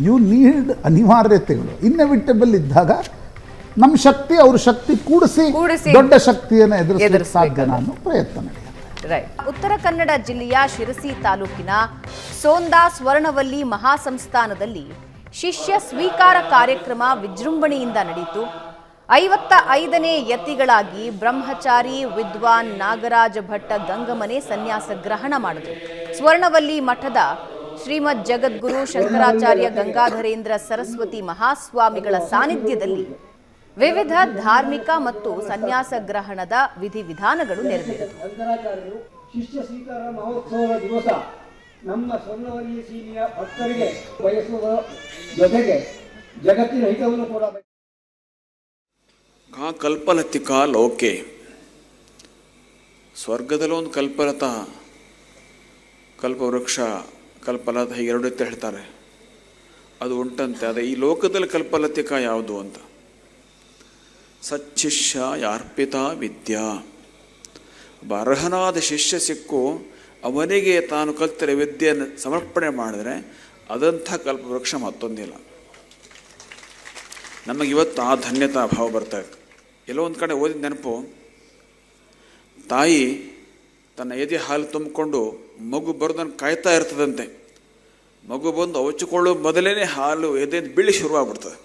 ಯು ನೀಡ್ ಅನಿವಾರ್ಯತೆಗಳು. ಇನ್ಎವಿಟಬಲ್ ಇದ್ದಾಗ ನಮ್ಮ ಶಕ್ತಿ ಅವ್ರ ಶಕ್ತಿ ಕೂಡಿಸಿ ದೊಡ್ಡ ಶಕ್ತಿಯನ್ನು ಎದುರಿಸಲಿಕ್ಕೆ ಸಾಧ್ಯ ಅನ್ನೋ ಪ್ರಯತ್ನ ನಡೆಯುತ್ತೆ. ರೈಟ್. ಉತ್ತರ ಕನ್ನಡ ಜಿಲ್ಲೆಯ ಶಿರಸಿ ತಾಲೂಕಿನ ಸೋಂದಾ ಸ್ವರ್ಣವಲ್ಲಿ ಮಹಾಸಂಸ್ಥಾನದಲ್ಲಿ ಶಿಷ್ಯ ಸ್ವೀಕಾರ ಕಾರ್ಯಕ್ರಮ ವಿಜೃಂಭಣೆಯಿಂದ ನಡೆಯಿತು. 55ನೇ ಯತಿಗಳಾಗಿ ಬ್ರಹ್ಮಚಾರಿ ವಿದ್ವಾನ್ ನಾಗರಾಜ ಭಟ್ಟ ಗಂಗಮನೆ ಸನ್ಯಾಸ ಗ್ರಹಣ ಮಾಡಿದರು. ಸ್ವರ್ಣವಲ್ಲಿ ಮಠದ ಶ್ರೀಮದ್ ಜಗದ್ಗುರು ಶಂಕರಾಚಾರ್ಯ ಗಂಗಾಧರೇಂದ್ರ ಸರಸ್ವತಿ ಮಹಾಸ್ವಾಮಿಗಳ ಸಾನ್ನಿಧ್ಯದಲ್ಲಿ ವಿವಿಧ ಧಾರ್ಮಿಕ ಮತ್ತು ಸನ್ಯಾಸ ಗ್ರಹಣದ ವಿಧಿವಿಧಾನಗಳು ನೆರವೇರಿದವು. ಶಿಷ್ಯ ಸ್ವೀಕಾರ ಮಹೋತ್ಸವದ ದಿವಸ ನಮ್ಮ ಸ್ವರ್ಣವಲ್ಲಿ ಸೀಮೆಯ ಭಕ್ತರಿಗೆ ಬಯಸುವ ಜೊತೆಗೆ ಜಗತ್ತಿನ ಹಿತವನ್ನು ಕೂಡ ಕಾ ಕಲ್ಪಲತಿಕಾ ಲೋಕೆ, ಸ್ವರ್ಗದಲ್ಲೂ ಒಂದು ಕಲ್ಪಲತ, ಕಲ್ಪವೃಕ್ಷ, ಕಲ್ಪಲತ ಹೀಗೆ ಎರಡು ರೀತಿ ಹೇಳ್ತಾರೆ, ಅದು ಉಂಟಂತೆ. ಅದೇ ಈ ಲೋಕದಲ್ಲಿ ಕಲ್ಪಲತಿಕ ಯಾವುದು ಅಂತ, ಸಚ್ಚಿಷ್ಯ ಯಾರ್ಪಿತ ವಿದ್ಯಾ, ಒಬ್ಬ ಅರ್ಹನಾದ ಶಿಷ್ಯ ಸಿಕ್ಕು ಅವನಿಗೆ ತಾನು ಕಲ್ತಿರೋ ವಿದ್ಯೆಯನ್ನು ಸಮರ್ಪಣೆ ಮಾಡಿದ್ರೆ ಅದಂಥ ಕಲ್ಪವೃಕ್ಷ ಮತ್ತೊಂದಿಲ್ಲ. ನಮಗಿವತ್ತು ಆ ಧನ್ಯತಾ ಭಾವ ಬರ್ತಾ ಇತ್ತು. ಎಲ್ಲೋ ಒಂದು ಕಡೆ ಓದಿದ ನೆನಪು, ತಾಯಿ ತನ್ನ ಎದೆ ಹಾಲು ತುಂಬಿಕೊಂಡು ಮಗು ಬರೋದನ್ನು ಕಾಯ್ತಾ ಇರ್ತದಂತೆ. ಮಗು ಬಂದು ಅವಚಿಕೊಳ್ಳೋ ಮೊದಲೇ ಹಾಲು ಎದೆಯಿಂದ ಬೀಳಿ ಶುರುವಾಗ್ಬಿಡ್ತದೆ.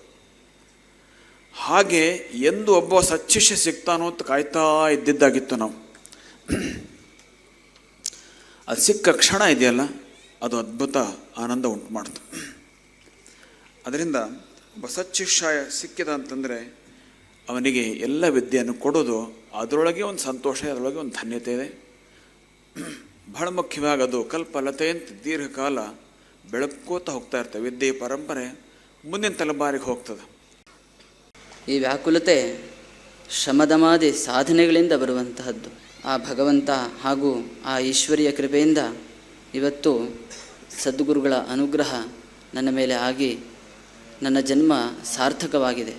ಹಾಗೆ ಎಂದು ಒಬ್ಬ ಸಚ್ಚಿಷ್ಯ ಸಿಗ್ತಾನೋ ಅಂತ ಕಾಯ್ತಾ ಇದ್ದಿದ್ದಾಗಿತ್ತು ನಾವು. ಅದು ಸಿಕ್ಕ ಕ್ಷಣ ಇದೆಯಲ್ಲ, ಅದು ಅದ್ಭುತ ಆನಂದ ಉಂಟು ಮಾಡ್ತು. ಅದರಿಂದ ಒಬ್ಬ ಸಚ್ಚಿಷ್ಯ ಸಿಕ್ಕಿದ ಅಂತಂದರೆ ಅವನಿಗೆ ಎಲ್ಲ ವಿದ್ಯೆಯನ್ನು ಕೊಡೋದು, ಅದರೊಳಗೆ ಒಂದು ಸಂತೋಷ, ಅದರೊಳಗೆ ಒಂದು ಧನ್ಯತೆ ಇದೆ. ಬಹಳ ಮುಖ್ಯವಾಗಿ ಅದು ಕಲ್ಪಲತೆ ಅಂತ ದೀರ್ಘಕಾಲ ಬೆಳಕೋತ ಹೋಗ್ತಾ ಇರ್ತವೆ. ವಿದ್ಯೆ ಪರಂಪರೆ ಮುಂದಿನ ತಲೆಮಾರಿಗೆ ಹೋಗ್ತದೆ. ಈ ವ್ಯಾಕುಲತೆ ಶ್ರಮದಮಾದಿ ಸಾಧನೆಗಳಿಂದ ಬರುವಂತಹದ್ದು. ಆ ಭಗವಂತ ಹಾಗೂ ಆ ಈಶ್ವರಿಯ ಕೃಪೆಯಿಂದ ಇವತ್ತು ಸದ್ಗುರುಗಳ ಅನುಗ್ರಹ ನನ್ನ ಮೇಲೆ ಆಗಿ ನನ್ನ ಜನ್ಮ ಸಾರ್ಥಕವಾಗಿದೆ.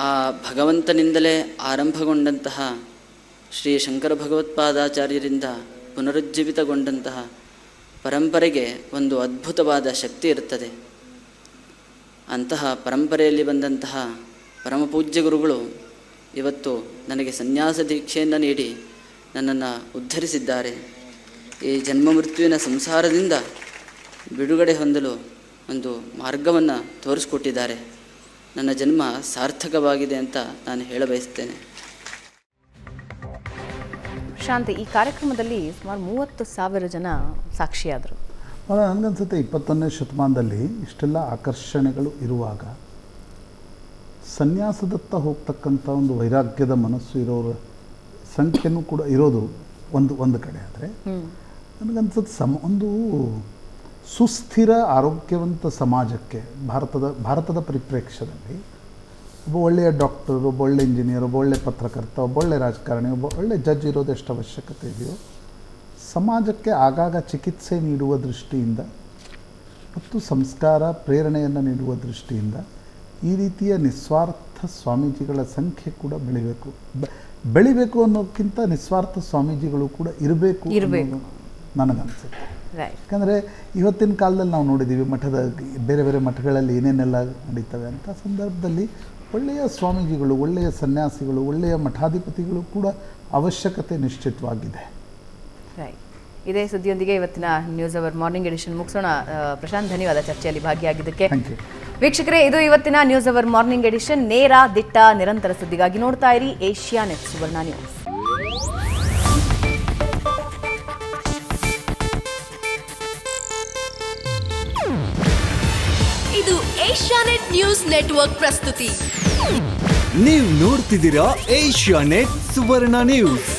ಆ ಭಗವಂತನಿಂದಲೇ ಆರಂಭಗೊಂಡಂತಹ ಶ್ರೀ ಶಂಕರ ಭಗವತ್ಪಾದಾಚಾರ್ಯರಿಂದ ಪುನರುಜ್ಜೀವಿತಗೊಂಡಂತಹ ಪರಂಪರೆಗೆ ಒಂದು ಅದ್ಭುತವಾದ ಶಕ್ತಿ ಇರುತ್ತದೆ. ಅಂತಹ ಪರಂಪರೆಯಲ್ಲಿ ಬಂದಂತಹ ಪರಮಪೂಜ್ಯ ಗುರುಗಳು ಇವತ್ತು ನನಗೆ ಸನ್ಯಾಸ ದೀಕ್ಷೆಯನ್ನು ನೀಡಿ ನನ್ನನ್ನು ಉದ್ಧರಿಸಿದ್ದಾರೆ. ಈ ಜನ್ಮ ಮೃತ್ಯುವಿನ ಸಂಸಾರದಿಂದ ಬಿಡುಗಡೆ ಹೊಂದಲು ಒಂದು ಮಾರ್ಗವನ್ನು ತೋರಿಸ್ಕೊಟ್ಟಿದ್ದಾರೆ. ನನ್ನ ಜನ್ಮ ಸಾರ್ಥಕವಾಗಿದೆ ಅಂತ ನಾನು ಹೇಳಬಯಸ್ತೇನೆ. ಶಾಂತಿ, ಈ ಕಾರ್ಯಕ್ರಮದಲ್ಲಿ ಸುಮಾರು 30,000 ಜನ ಸಾಕ್ಷಿಯಾದರು. ನನಗನ್ಸುತ್ತೆ 21ನೇ ಶತಮಾನದಲ್ಲಿ ಇಷ್ಟೆಲ್ಲ ಆಕರ್ಷಣೆಗಳು ಇರುವಾಗ ಸನ್ಯಾಸದತ್ತ ಹೋಗ್ತಕ್ಕಂಥ ಒಂದು ವೈರಾಗ್ಯದ ಮನಸ್ಸು ಇರೋರ ಸಂಖ್ಯೆನೂ ಕೂಡ ಇರೋದು ಒಂದು ಕಡೆ. ಆದರೆ ನನಗನ್ಸುತ್ತೆ ಒಂದು ಸುಸ್ಥಿರ ಆರೋಗ್ಯವಂತ ಸಮಾಜಕ್ಕೆ ಭಾರತದ ಪರಿಪ್ರೇಕ್ಷ್ಯದಲ್ಲಿ ಒಬ್ಬ ಒಳ್ಳೆಯ ಡಾಕ್ಟರ್, ಒಬ್ಬ ಒಳ್ಳೆ ಇಂಜಿನಿಯರ್, ಒಬ್ಬ ಒಳ್ಳೆ ಪತ್ರಕರ್ತ, ಒಬ್ಬ ಒಳ್ಳೆ ರಾಜಕಾರಣಿ, ಒಬ್ಬ ಒಳ್ಳೆ ಜಡ್ಜ್ ಇರೋದು ಎಷ್ಟು ಅವಶ್ಯಕತೆ ಇದೆಯೋ, ಸಮಾಜಕ್ಕೆ ಆಗಾಗ ಚಿಕಿತ್ಸೆ ನೀಡುವ ದೃಷ್ಟಿಯಿಂದ ಮತ್ತು ಸಂಸ್ಕಾರ ಪ್ರೇರಣೆಯನ್ನು ನೀಡುವ ದೃಷ್ಟಿಯಿಂದ ಈ ರೀತಿಯ ನಿಸ್ವಾರ್ಥ ಸ್ವಾಮೀಜಿಗಳ ಸಂಖ್ಯೆ ಕೂಡ ಬೆಳಿಬೇಕು ಅನ್ನೋಕ್ಕಿಂತ ನಿಸ್ವಾರ್ಥ ಸ್ವಾಮೀಜಿಗಳು ಕೂಡ ಇರಬೇಕು ನನಗನ್ಸುತ್ತೆ. ಯಾಕಂದರೆ ಇವತ್ತಿನ ಕಾಲದಲ್ಲಿ ನಾವು ನೋಡಿದ್ದೀವಿ ಬೇರೆ ಬೇರೆ ಮಠಗಳಲ್ಲಿ ಏನೇನೆಲ್ಲ ನಡೀತವೆ ಅಂತ ಸಂದರ್ಭದಲ್ಲಿ ಒಳ್ಳೆಯ ಸ್ವಾಮೀಜಿಗಳು, ಒಳ್ಳೆಯ ಸನ್ಯಾಸಿಗಳು, ಒಳ್ಳೆಯ ಮಠಾಧಿಪತಿಗಳು ಕೂಡ ಅವಶ್ಯಕತೆ ನಿಶ್ಚಿತವಾಗಿದೆ. ಇದೇ ಸುದ್ದಿಯೊಂದಿಗೆ ಇವತ್ತಿನ ನ್ಯೂಸ್ ಅವರ್ ಮಾರ್ನಿಂಗ್ ಎಡಿಷನ್ ಮುಗಿಸೋಣ. ಪ್ರಶಾಂತ್, ಧನ್ಯವಾದ ಚರ್ಚೆಯಲ್ಲಿ ಭಾಗಿಯಾಗಿದ್ದಕ್ಕೆ. ವೀಕ್ಷಕರೇ, ಇದು ಇವತ್ತಿನ ನ್ಯೂಸ್ ಅವರ್ ಮಾರ್ನಿಂಗ್ ಎಡಿಷನ್. ನೇರ, ದಿಟ್ಟ, ನಿರಂತರ ಸುದ್ದಿಗಾಗಿ ನೋಡ್ತಾ ಇರಿ ಏಷ್ಯಾನೆಟ್ ಸುವರ್ಣ ನ್ಯೂಸ್. ಇದು ಏಷ್ಯಾನೆಟ್ ನ್ಯೂಸ್ ನೆಟ್ವರ್ಕ್ ಪ್ರಸ್ತುತಿ. ನೀವು ನೋಡ್ತಿದ್ದೀರಾ ಏಷ್ಯಾನೆಟ್ ಸುವರ್ಣ ನ್ಯೂಸ್.